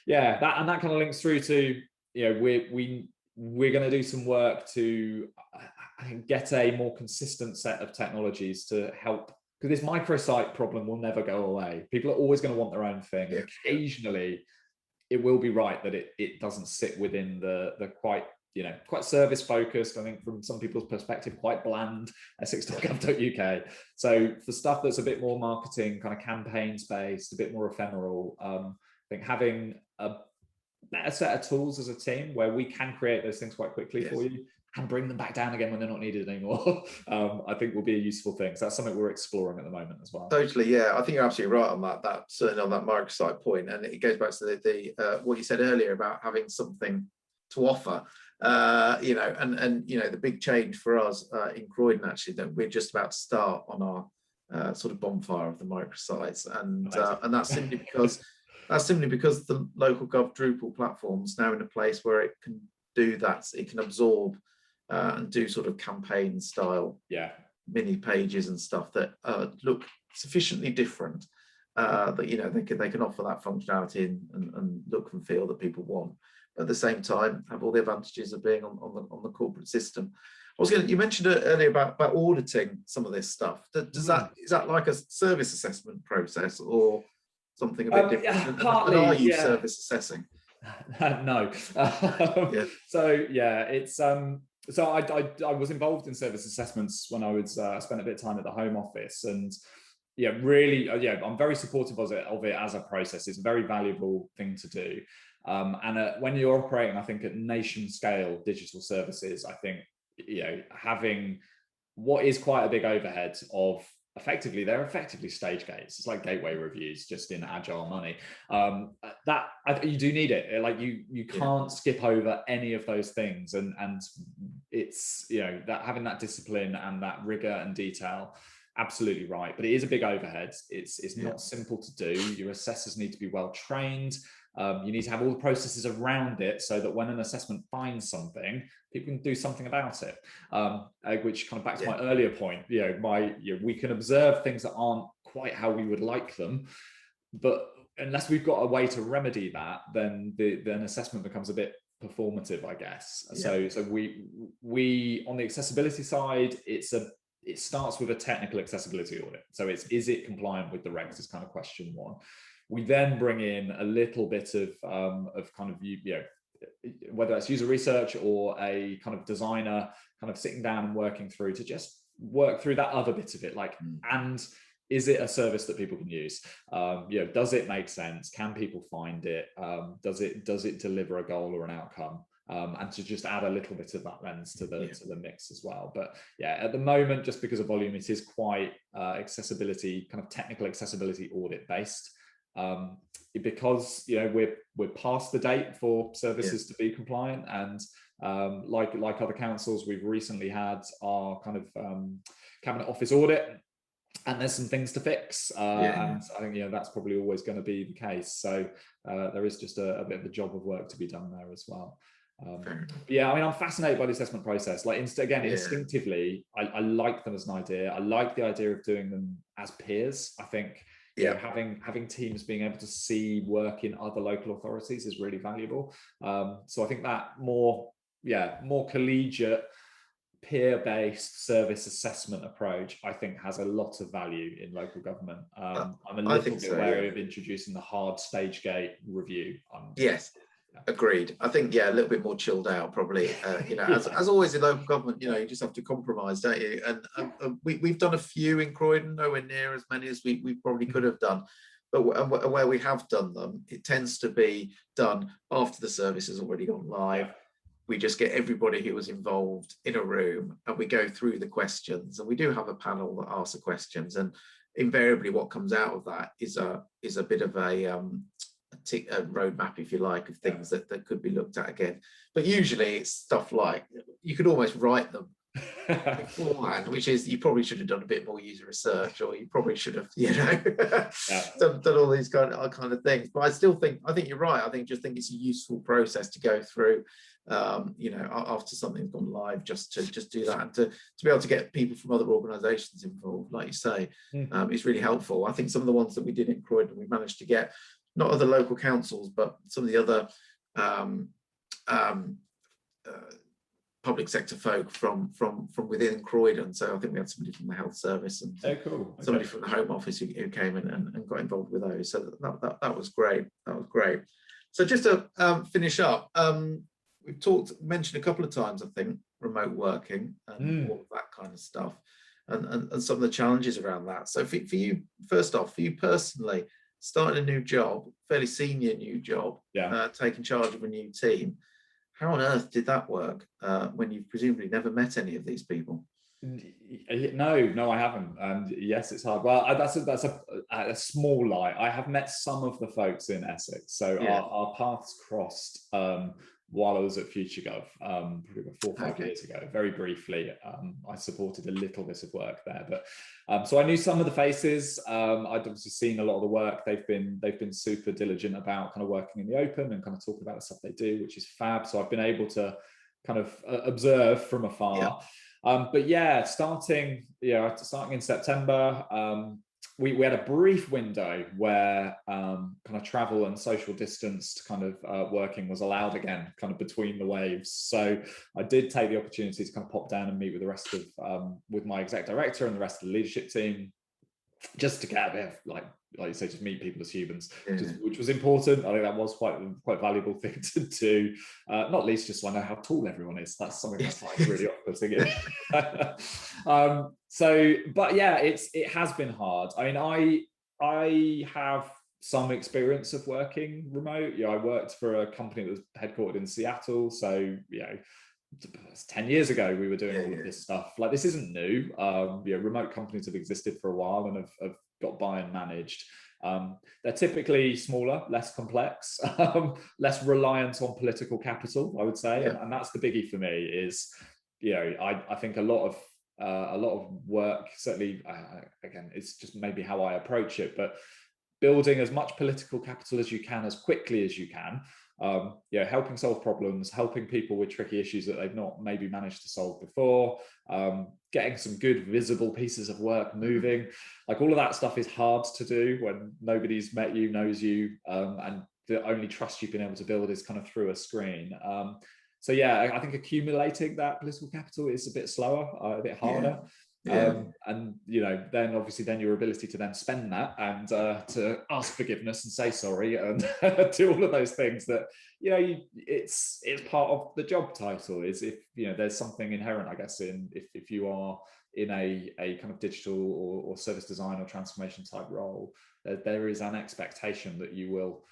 that kind of links through to we're going to do some work to get a more consistent set of technologies to help, because this microsite problem will never go away. People are always going to want their own thing. And occasionally it will be right that it doesn't sit within the quite service focused, I think from some people's perspective, quite bland essex.gov.uk. So for stuff that's a bit more marketing, kind of campaigns based, a bit more ephemeral, I think having a better set of tools as a team where we can create those things quite quickly for you and bring them back down again when they're not needed anymore, I think will be a useful thing. So that's something we're exploring at the moment as well. Totally, I think you're absolutely right on that certainly on that microsite point, and it goes back to the what you said earlier about having something to offer. The big change for us in Croydon, actually, that we're just about to start on our sort of bonfire of the microsites, and that's simply because the local Gov Drupal platform's now in a place where it can do that. It can absorb and do sort of campaign style mini pages and stuff that look sufficiently different that they can offer that functionality and look and feel that people want, but at the same time have all the advantages of being on the corporate system. You mentioned earlier about auditing some of this stuff. Is that like a service assessment process or something a bit different? Partly, and are you service assessing? No. So it's So I was involved in service assessments when I was spent a bit of time at the Home Office, and yeah, really, I'm very supportive of it as a process. It's a very valuable thing to do. And when you're operating, I think at nation scale digital services, I think, having what is quite a big overhead of they're effectively stage gates. It's like gateway reviews, just in agile money. You do need it. Like you can't skip over any of those things, and it's that having that discipline and that rigor and detail. Absolutely right, but it is a big overhead. It's not simple to do. Your assessors need to be well trained. You need to have all the processes around it so that when an assessment finds something, people can do something about it. Which kind of back to my earlier point. We can observe things that aren't quite how we would like them, but unless we've got a way to remedy that, then an assessment becomes a bit performative, I guess. So we on the accessibility side, it starts with a technical accessibility audit. So is it compliant with the regs is kind of question one. We then bring in a little bit of kind of, whether it's user research or a kind of designer kind of sitting down and working through to just work through that other bit of it. Like, and is it a service that people can use? Does it make sense? Can people find it? Does it deliver a goal or an outcome? And to just add a little bit of that lens to the mix as well. But at the moment, just because of volume, it is quite accessibility, kind of technical accessibility audit based. Because we're past the date for services to be compliant, and like other councils, we've recently had our kind of cabinet office audit, and there's some things to fix, and I think that's probably always going to be the case. So there is just a bit of a job of work to be done there as well. I'm fascinated by the assessment process. Like, instinctively, I like them as an idea. I like the idea of doing them as peers. I think having teams being able to see work in other local authorities is really valuable. So I think that more collegiate, peer-based service assessment approach, I think, has a lot of value in local government. I'm a little bit wary of introducing the hard stage gate review. Agreed. I think a little bit more chilled out, probably. As always in local government, you just have to compromise, don't you? And we've done a few in Croydon, nowhere near as many as we probably could have done. But where we have done them, it tends to be done after the service has already gone live. We just get everybody who was involved in a room, and we go through the questions. And we do have a panel that asks the questions, and invariably, what comes out of that is a bit of a roadmap, if you like, of things that could be looked at again. But usually it's stuff like, you could almost write them beforehand, which is, you probably should have done a bit more user research, or you probably should have done all these kind of things. But I think you're right. I think it's a useful process to go through after something's gone live, just to do that, and to be able to get people from other organizations involved, like you say, is really helpful. I think some of the ones that we did in Croydon, we managed to get not other local councils, but some of the other public sector folk from within Croydon. So I think we had somebody from the health service and somebody from the Home Office who came in and got involved with those. So that was great. That was great. So just to finish up, we've mentioned a couple of times, I think, remote working and all of that kind of stuff, and some of the challenges around that. So for you, first off, for you personally, starting a new job, fairly senior new job, taking charge of a new team, how on earth did that work when you've presumably never met any of these people? No, I haven't. And yes, it's hard. Well, that's a small lie. I have met some of the folks in Essex. So our paths crossed while I was at FutureGov, probably about 4 or 5 years ago, very briefly. I supported a little bit of work there, but so I knew some of the faces. I'd obviously seen a lot of the work. They've been super diligent about kind of working in the open and kind of talking about the stuff they do, which is fab. So I've been able to kind of observe from afar. But starting in September, we had a brief window where kind of travel and social distanced kind of working was allowed again, kind of between the waves. So I did take the opportunity to kind of pop down and meet with the rest of with my exec director and the rest of the leadership team, just to get a bit of like like you say, just meet people as humans, Yeah. which was important. I think that was quite valuable thing to do, not least just so I know how tall everyone is. That's something that's like really off-putting. So, but yeah, it has been hard. I mean, I have some experience of working remote. I worked for a company that was headquartered in Seattle, so 10 years ago we were doing all of this stuff. Like, this isn't new. Remote companies have existed for a while and have got by and managed. They're typically smaller, less complex, less reliant on political capital, I would say. And that's the biggie for me is, I think a lot of work, certainly, again, it's just maybe how I approach it, but building as much political capital as you can, as quickly as you can, helping solve problems, helping people with tricky issues that they've not maybe managed to solve before, getting some good visible pieces of work moving. Like, all of that stuff is hard to do when nobody's met you, knows you, and the only trust you've been able to build is kind of through a screen. So yeah, I think accumulating that political capital is a bit slower, a bit harder. And then obviously your ability to then spend that and to ask forgiveness and say sorry and do all of those things that it's part of the job title. Is if there's something inherent, I guess, in if you are in a kind of digital or service design or transformation type role, there is an expectation that you will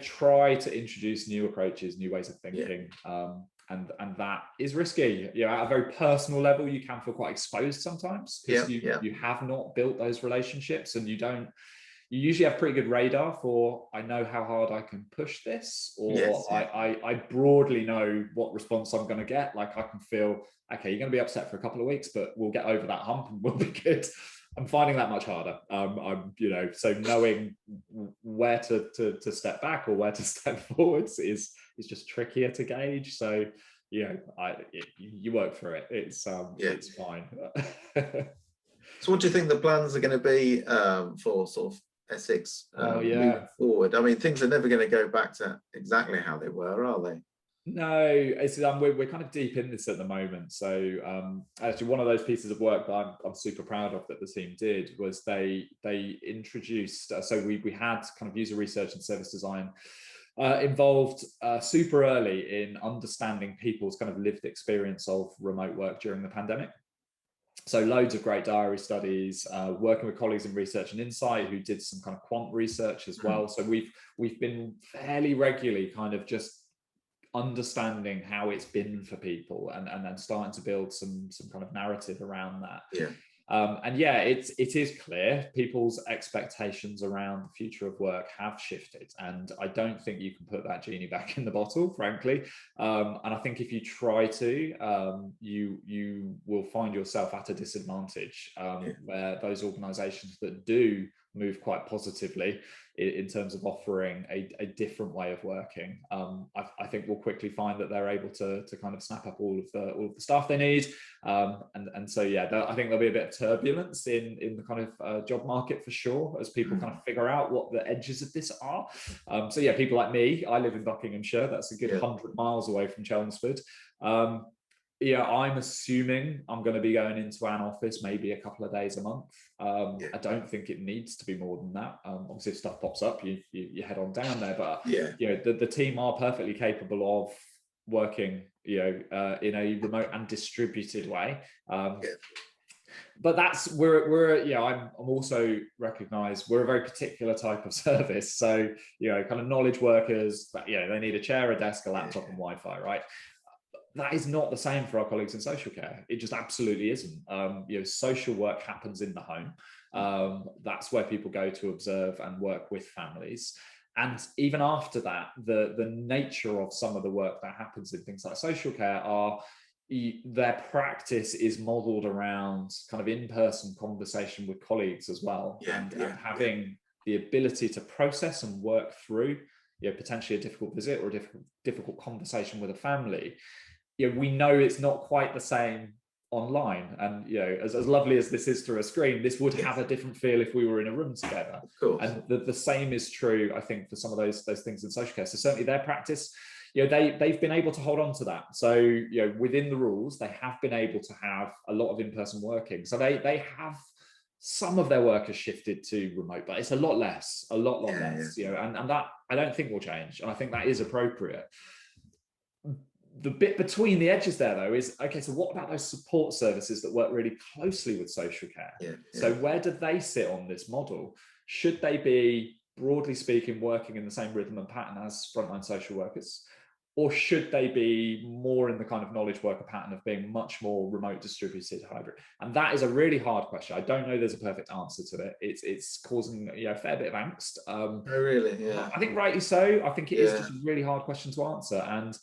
try to introduce new approaches, new ways of thinking. And that is risky. At a very personal level, you can feel quite exposed sometimes because you have not built those relationships, and you usually have pretty good radar for, I know how hard I can push this, or I broadly know what response I'm going to get. Like, I can feel, okay, you're going to be upset for a couple of weeks, but we'll get over that hump and we'll be good. I'm finding that much harder. So knowing where to step back or where to step forwards is just trickier to gauge. So you work through it. It's fine. So what do you think the plans are going to be for sort of Essex moving forward? I mean, things are never going to go back to exactly how they were, are they? No, it's we're kind of deep in this at the moment. So actually, one of those pieces of work that I'm super proud of that the team did was they introduced. So we had kind of user research and service design involved super early in understanding people's kind of lived experience of remote work during the pandemic. So loads of great diary studies, working with colleagues in research and insight who did some kind of quant research as well. So we've been fairly regularly kind of just understanding how it's been for people and then starting to build some kind of narrative around that. It is clear people's expectations around the future of work have shifted, and I don't think you can put that genie back in the bottle, frankly. And I think if you try to, you will find yourself at a disadvantage where those organizations that do move quite positively in terms of offering a different way of working, I think we'll quickly find that they're able to kind of snap up all of the staff they need, and so I think there'll be a bit of turbulence in the kind of job market for sure as people kind of figure out what the edges of this are. People like me, I live in Buckinghamshire. That's a good 100 miles away from Chelmsford. I'm assuming I'm going to be going into an office maybe a couple of days a month. I don't think it needs to be more than that. Obviously, if stuff pops up, you head on down there. But the team are perfectly capable of working, in a remote and distributed way. But that's I'm also recognise we're a very particular type of service. So kind of knowledge workers, they need a chair, a desk, a laptop, and Wi-Fi, right? That is not the same for our colleagues in social care. It just absolutely isn't. Social work happens in the home. That's where people go to observe and work with families. And even after that, the nature of some of the work that happens in things like social care their practice is modeled around kind of in-person conversation with colleagues as well, and having the ability to process and work through potentially a difficult visit or a difficult conversation with a family. We know it's not quite the same online, and as lovely as this is through a screen, this would have a different feel if we were in a room together. Of course. And the same is true, I think, for some of those things in social care. So certainly their practice, they've been able to hold on to that. So within the rules, they have been able to have a lot of in-person working. So they have some of their work has shifted to remote, but it's a lot less, a lot less, yeah. you know, and that I don't think will change. And I think that is appropriate. The bit between the edges there, though, is, okay, so what about those support services that work really closely with social care? So where do they sit on this model? Should they be, broadly speaking, working in the same rhythm and pattern as frontline social workers? Or should they be more in the kind of knowledge worker pattern of being much more remote, distributed, hybrid? And that is a really hard question. I don't know there's a perfect answer to it. It's causing, you know, a fair bit of angst. Oh, really? Yeah. I think rightly so. I think it is just a really hard question to answer. And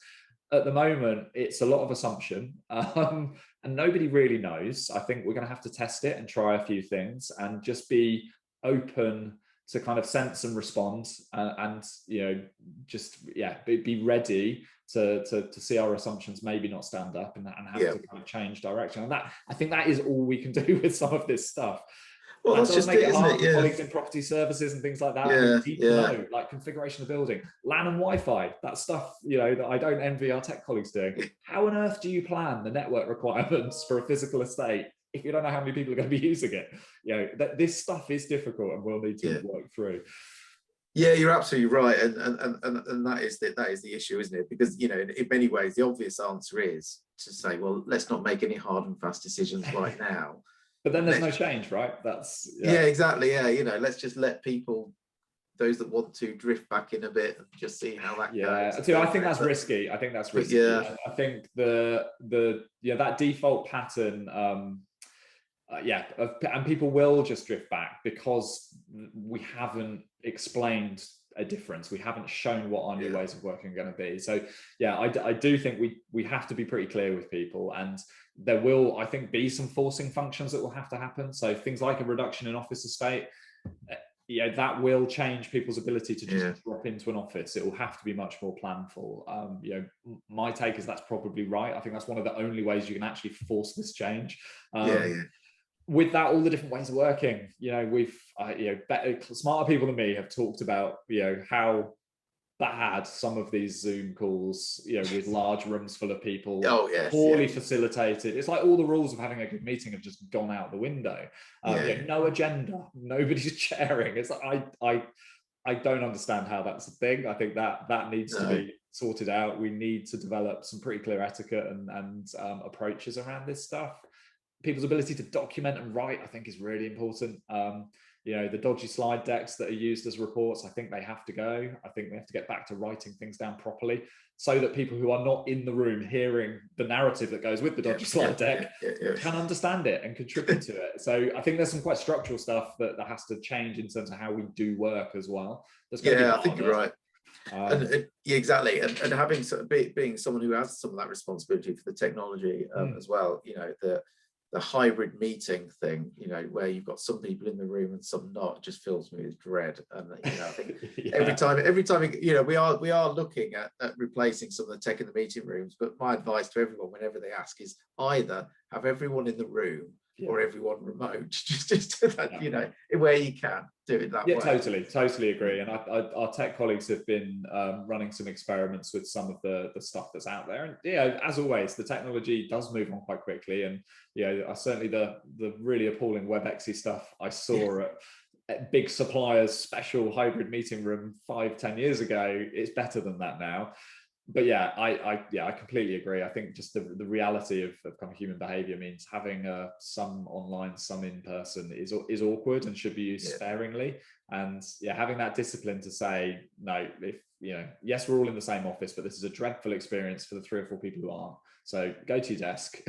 at the moment, it's a lot of assumption, and nobody really knows. I think we're going to have to test it and try a few things and just be open to kind of sense and respond, and you know, just be ready to see our assumptions maybe not stand up and have to kind of change direction. And that, I think that is all we can do with some of this stuff. Well, that's just it, isn't it? Yeah. Colleagues in property services and things like that. Who need to know, like configuration of building, LAN and Wi-Fi, that stuff, you know, that I don't envy our tech colleagues doing. How on earth do you plan the network requirements for a physical estate if you don't know how many people are going to be using it? You know, this stuff is difficult and we'll need to work through. Yeah, you're absolutely right, and that is the issue, isn't it? Because, you know, in many ways, the obvious answer is to say, well, let's not make any hard and fast decisions right now. But then there's no change, right? That's exactly. Yeah, you know, let's just let people, those that want to, drift back in a bit and just see how that goes. So I think that's risky. I think that's risky. I think that default pattern, and people will just drift back because we haven't explained a difference. We haven't shown what our new ways of working are going to be. So I do think we have to be pretty clear with people, and there will, I think, be some forcing functions that will have to happen. So things like a reduction in office estate, that will change people's ability to just drop into an office. It will have to be much more planful. My take is that's probably right. I think that's one of the only ways you can actually force this change. With that, all the different ways of working, we've, smarter people than me have talked about, how bad some of these Zoom calls, with large rooms full of people, poorly facilitated. It's like all the rules of having a good meeting have just gone out the window. No agenda, nobody's chairing. It's like, I don't understand how that's a thing. I think that needs to be sorted out. We need to develop some pretty clear etiquette and approaches around this stuff. People's ability to document and write, I think, is really important. The dodgy slide decks that are used as reports, I think they have to go. I think we have to get back to writing things down properly so that people who are not in the room hearing the narrative that goes with the dodgy slide deck can understand it and contribute to it. So I think there's some quite structural stuff that has to change in terms of how we do work as well. I think you're right. Exactly, and having being someone who has some of that responsibility for the technology as well, the hybrid meeting thing, where you've got some people in the room and some not, just fills me with dread. And I think every time, we are looking at replacing some of the tech in the meeting rooms. But my advice to everyone, whenever they ask, is either have everyone in the room or everyone remote. Just that, where you can do it that way. Totally agree. And our tech colleagues have been running some experiments with some of the stuff that's out there. And as always, the technology does move on quite quickly. And certainly the really appalling WebExy stuff I saw at big suppliers' special hybrid meeting room 5-10 years ago, it's better than that now. But I completely agree. I think just the reality of kind of human behavior means having some online, some in person is awkward and should be used sparingly. And having that discipline to say, no, if yes, we're all in the same office, but this is a dreadful experience for the 3 or 4 people who aren't. So go to your desk,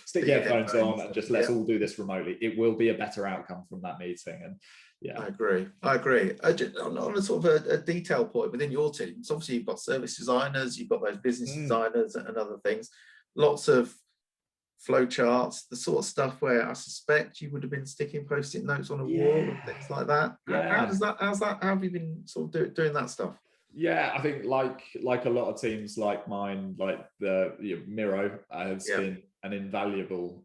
stick your headphones on, and just let's all do this remotely. It will be a better outcome from that meeting. And I agree. On a sort of a detail point within your teams, obviously you've got service designers, you've got those business designers and other things, lots of flow charts, the sort of stuff where I suspect you would have been sticking post-it notes on a wall and things like that. How have you been sort of doing that stuff? I think like a lot of teams like mine, like the Miro has been an invaluable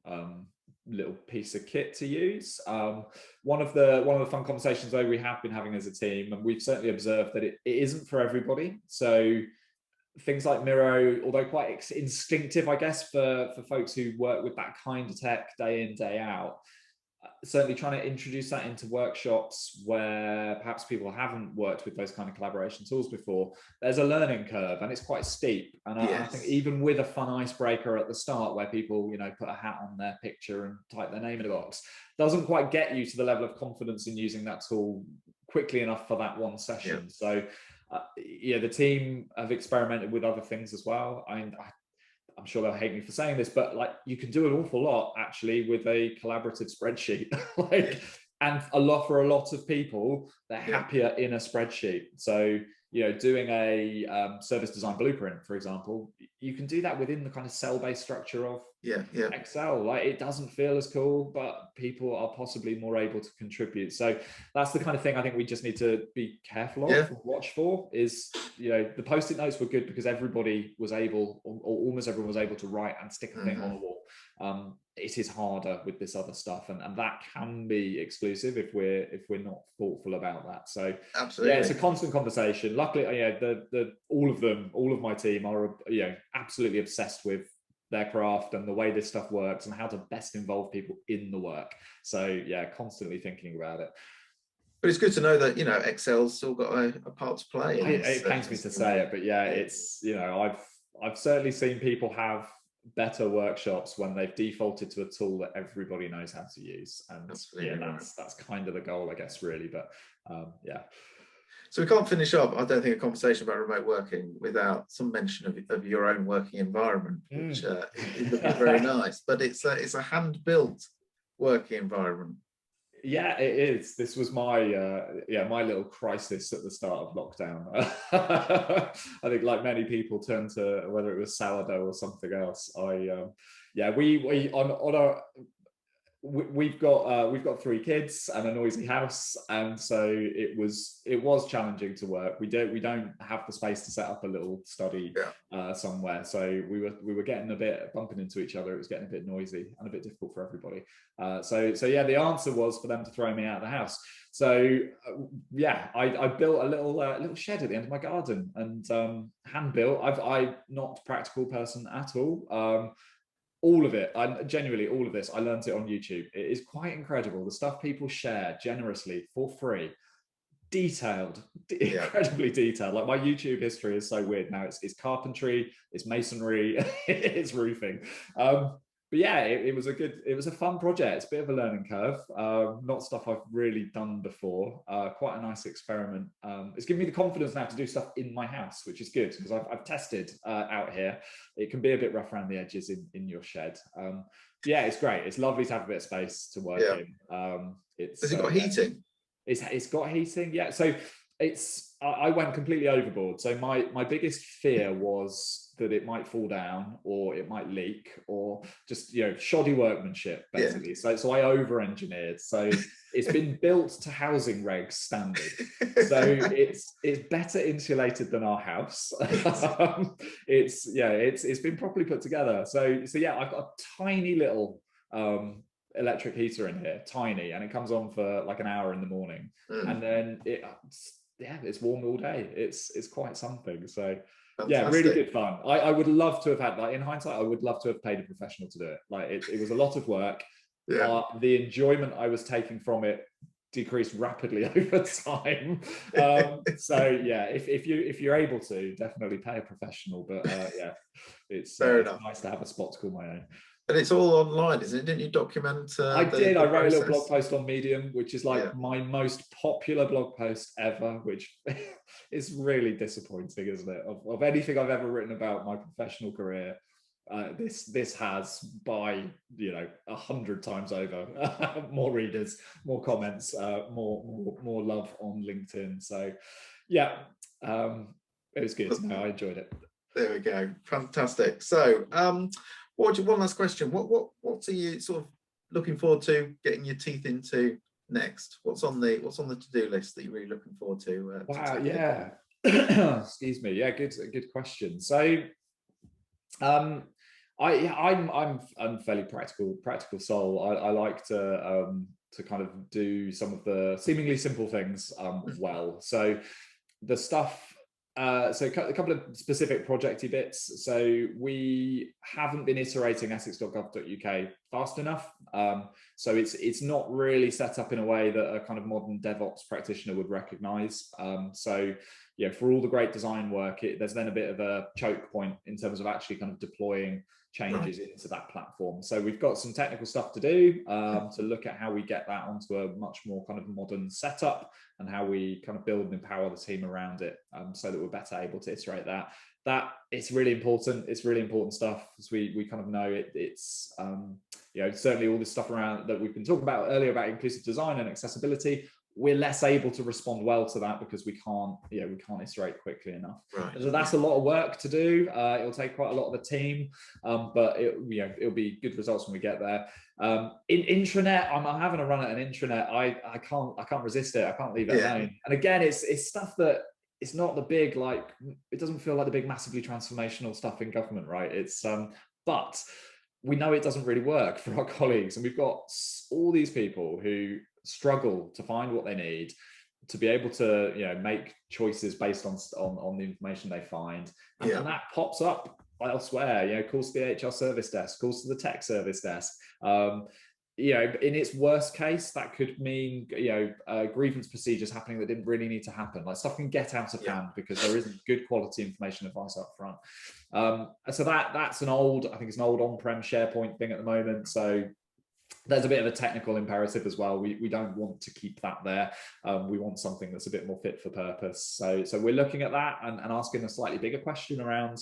little piece of kit to use. One of the fun conversations though we have been having as a team, and we've certainly observed that it isn't for everybody. So things like Miro, although quite instinctive, I guess, for folks who work with that kind of tech day in, day out, certainly trying to introduce that into workshops where perhaps people haven't worked with those kind of collaboration tools before. There's a learning curve and it's quite steep. And I think even with a fun icebreaker at the start where people, you know, put a hat on their picture and type their name in a box, doesn't quite get you to the level of confidence in using that tool quickly enough for that one session. So yeah, the team have experimented with other things as well. I'm sure they'll hate me for saying this, but like you can do an awful lot actually with a collaborative spreadsheet. And for a lot of people, they're happier in a spreadsheet. So, you know, doing a service design blueprint, for example, you can do that within the kind of cell-based structure of Excel. Like it doesn't feel as cool, but people are possibly more able to contribute. So that's the kind of thing I think we just need to be careful of, watch for. Is, you know, the post-it notes were good because everybody was able, or almost everyone was able to write and stick a thing on the wall. It is harder with this other stuff, and that can be exclusive if we're not thoughtful about that. So absolutely, yeah, it's a constant conversation. Luckily, yeah, all of my team are, you know, absolutely obsessed with their craft and the way this stuff works and how to best involve people in the work. So yeah, constantly thinking about it. But it's good to know that, you know, Excel's still got a part to play. It pains me to say it, but yeah, it's, you know, I've certainly seen people have better workshops when they've defaulted to a tool that everybody knows how to use. And that's kind of the goal, I guess, really. But yeah. So we can't finish up, I don't think, a conversation about remote working without some mention of your own working environment, which is very nice. But it's a hand-built working environment. Yeah, it is. This was my my little crisis at the start of lockdown. I think, like many people, turned to whether it was sourdough or something else. We've got 3 kids and a noisy house, and so it was challenging to work. We don't have the space to set up a little study somewhere, so we were getting bumping into each other. It was getting a bit noisy and a bit difficult for everybody. So yeah, the answer was for them to throw me out of the house. So I built a little shed at the end of my garden, and hand built. I'm not a practical person at all. All of it, genuinely all of this, I learned it on YouTube. It is quite incredible. The stuff people share generously for free, detailed, incredibly detailed. Like my YouTube history is so weird now. It's carpentry, it's masonry, it's roofing. But yeah, it was a fun project. It's a bit of a learning curve. Not stuff I've really done before. Quite a nice experiment. It's given me the confidence now to do stuff in my house, which is good because I've tested out here. It can be a bit rough around the edges in your shed. Yeah, it's great. It's lovely to have a bit of space to work in. Has it got heating? It's got heating. Yeah. So I went completely overboard. So my biggest fear was that it might fall down or it might leak or just, you know, shoddy workmanship basically. So I over-engineered. So it's been built to housing regs standard. So it's better insulated than our house. It's been properly put together. So yeah, I've got a tiny little electric heater in here, tiny, and it comes on for like an hour in the morning, and then it's warm all day. It's quite something. So fantastic. Yeah, really good fun. I would love to have had, like, in hindsight, I would love to have paid a professional to do it. Like it was a lot of work. The enjoyment I was taking from it decreased rapidly over time. So yeah, if you're able to, definitely pay a professional. But it's nice to have a spot to call my own. And it's all online, isn't it? Didn't you document? I did. I wrote a little blog post on Medium, which is like my most popular blog post ever, which is really disappointing, isn't it? Of anything I've ever written about my professional career, this has, by 100 times over, more readers, more comments, more love on LinkedIn. So yeah, it was good. No, I enjoyed it. There we go. Fantastic. So one last question. What are you sort of looking forward to getting your teeth into next? What's on the to-do list that you're really looking forward to? Wow, yeah. Excuse me. Yeah, good question. So I'm fairly practical soul. I like to kind of do some of the seemingly simple things well. So the stuff. So a couple of specific projecty bits. So we haven't been iterating essex.gov.uk fast enough. So it's not really set up in a way that a kind of modern DevOps practitioner would recognize. So yeah, for all the great design work, there's then a bit of a choke point in terms of actually kind of deploying changes into that platform. So we've got some technical stuff to do to look at how we get that onto a much more kind of modern setup, and how we kind of build and empower the team around it, so that we're better able to iterate that. That it's really important. It's really important stuff, as we kind of know it's you know, certainly all this stuff around that we've been talking about earlier about inclusive design and accessibility. We're less able to respond well to that because we can't iterate quickly enough. Right. So that's a lot of work to do. It'll take quite a lot of the team, but it'll be good results when we get there. In intranet, I'm having a run at an intranet. I can't resist it. I can't leave it alone. And again, it's stuff that it's not the big, like, it doesn't feel like the big massively transformational stuff in government, right? It's but we know it doesn't really work for our colleagues, and we've got all these people who struggle to find what they need to be able to, you know, make choices based on the information they find, and that pops up elsewhere. You know, calls to the HR service desk, calls to the tech service desk. You know, in its worst case, that could mean, you know, grievance procedures happening that didn't really need to happen. Like, stuff can get out of hand because there isn't good quality information advice up front. So that's I think it's an old on-prem SharePoint thing at the moment. So there's a bit of a technical imperative as well. We don't want to keep that there. We want something that's a bit more fit for purpose. So we're looking at that and asking a slightly bigger question around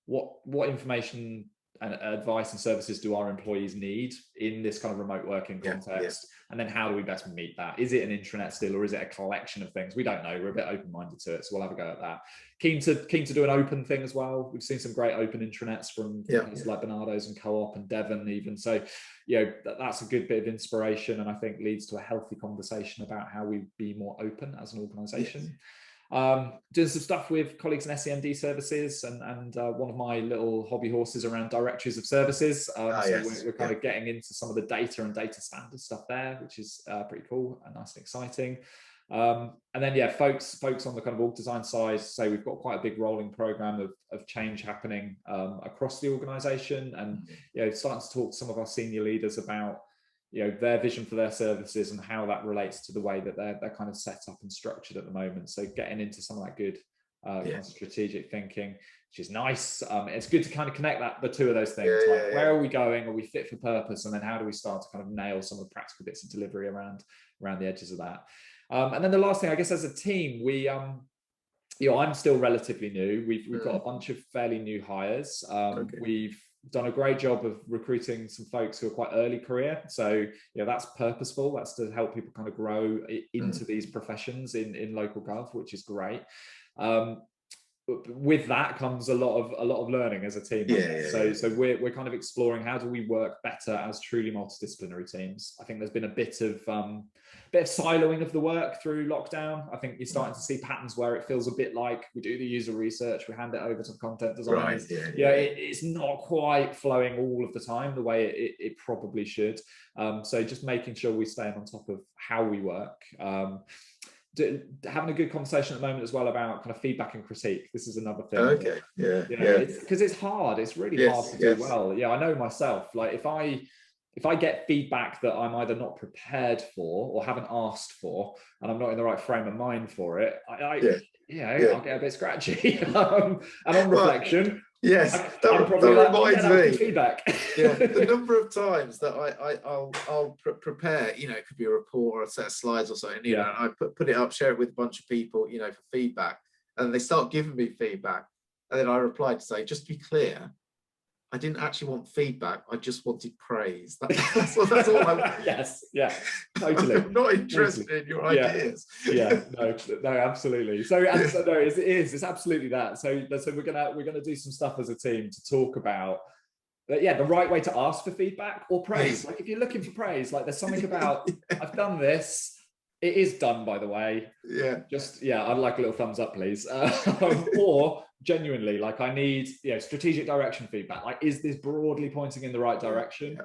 what information and advice and services do our employees need in this kind of remote working context? And then how do we best meet that? Is it an intranet still, or is it a collection of things? We don't know. We're a bit open-minded to it, so we'll have a go at that. Keen to do an open thing as well. We've seen some great open intranets from places like Bernardo's and Co-op and Devon even. So, you know, that's a good bit of inspiration, and I think leads to a healthy conversation about how we be more open as an organisation. Doing some stuff with colleagues in SEND services, and one of my little hobby horses around directories of services. We're kind of getting into some of the data and data standard stuff there, which is pretty cool and nice and exciting. And then folks on the kind of org design side, so we've got quite a big rolling program of change happening across the organization, and you know, starting to talk to some of our senior leaders about, you know, their vision for their services and how that relates to the way that they're kind of set up and structured at the moment. So getting into some of that good kind of strategic thinking, which is nice. It's good to kind of connect the two of those things. Where are we going? Are we fit for purpose? And then how do we start to kind of nail some of the practical bits of delivery around the edges of that? And then the last thing, I guess, as a team, we you know, I'm still relatively new. We've got a bunch of fairly new hires. We've done a great job of recruiting some folks who are quite early career. So, you know, that's purposeful. That's to help people kind of grow into these professions in local gov, which is great. With that comes a lot of learning as a team. So we're kind of exploring, how do we work better as truly multidisciplinary teams. I think there's been a bit of siloing of the work through lockdown. I think you're starting to see patterns where it feels a bit like we do the user research, we hand it over to the content designers. It's not quite flowing all of the time the way it probably should. So just making sure we stay on top of how we work. Having a good conversation at the moment as well about kind of feedback and critique. This is another thing. Because it's hard. It's really hard to do well. I know myself. Like, if I get feedback that I'm either not prepared for or haven't asked for, and I'm not in the right frame of mind for it, I'll get a bit scratchy. And on reflection, that probably reminds me. Feedback. The number of times that I'll prepare, you know, it could be a report or a set of slides or something, you know, and I put it up, share it with a bunch of people, you know, for feedback, and they start giving me feedback, and then I reply to say, just to be clear, I didn't actually want feedback. I just wanted praise. That's all I want. Yes, totally. I'm not interested in your ideas. No, absolutely. So no, it's absolutely that. So we're gonna do some stuff as a team to talk about the right way to ask for feedback or praise. Like, if you're looking for praise, like, there's something about I've done this. It is done, by the way. I'd like a little thumbs up, please. Or genuinely, like, I need, you know, strategic direction feedback. Like, is this broadly pointing in the right direction?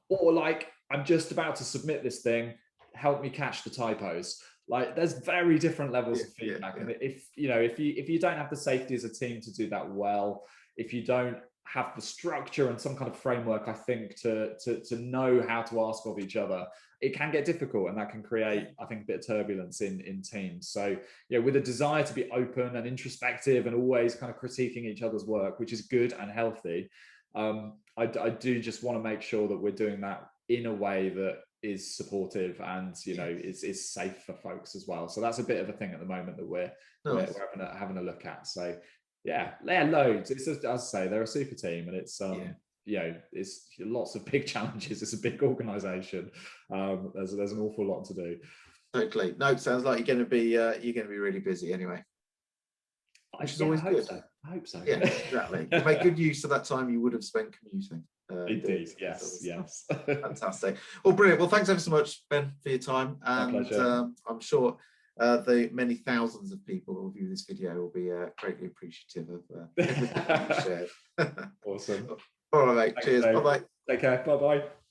Or, like, I'm just about to submit this thing, help me catch the typos. Like, there's very different levels of feedback. And if you don't have the safety as a team to do that well, if you don't have the structure and some kind of framework, I think, to know how to ask of each other, it can get difficult, and that can create, I think, a bit of turbulence in teams. So, with a desire to be open and introspective and always kind of critiquing each other's work, which is good and healthy, I do just want to make sure that we're doing that in a way that is supportive and is safe for folks as well. So that's a bit of a thing at the moment that we're having a look at. So loads. It's just, as I say, they're a super team, and it's it's lots of big challenges. It's a big organization. There's an awful lot to do. Totally. No, it sounds like you're going to be really busy anyway, which is always good. I hope so. Yeah, exactly. You make good use of that time you would have spent commuting. Indeed, yes. Fantastic. Well, brilliant. Well, thanks ever so much, Ben, for your time. And I'm sure the many thousands of people who will view this video will be greatly appreciative of everything you shared. Awesome. All right, mate. Cheers. Bye-bye. Take care. Bye-bye.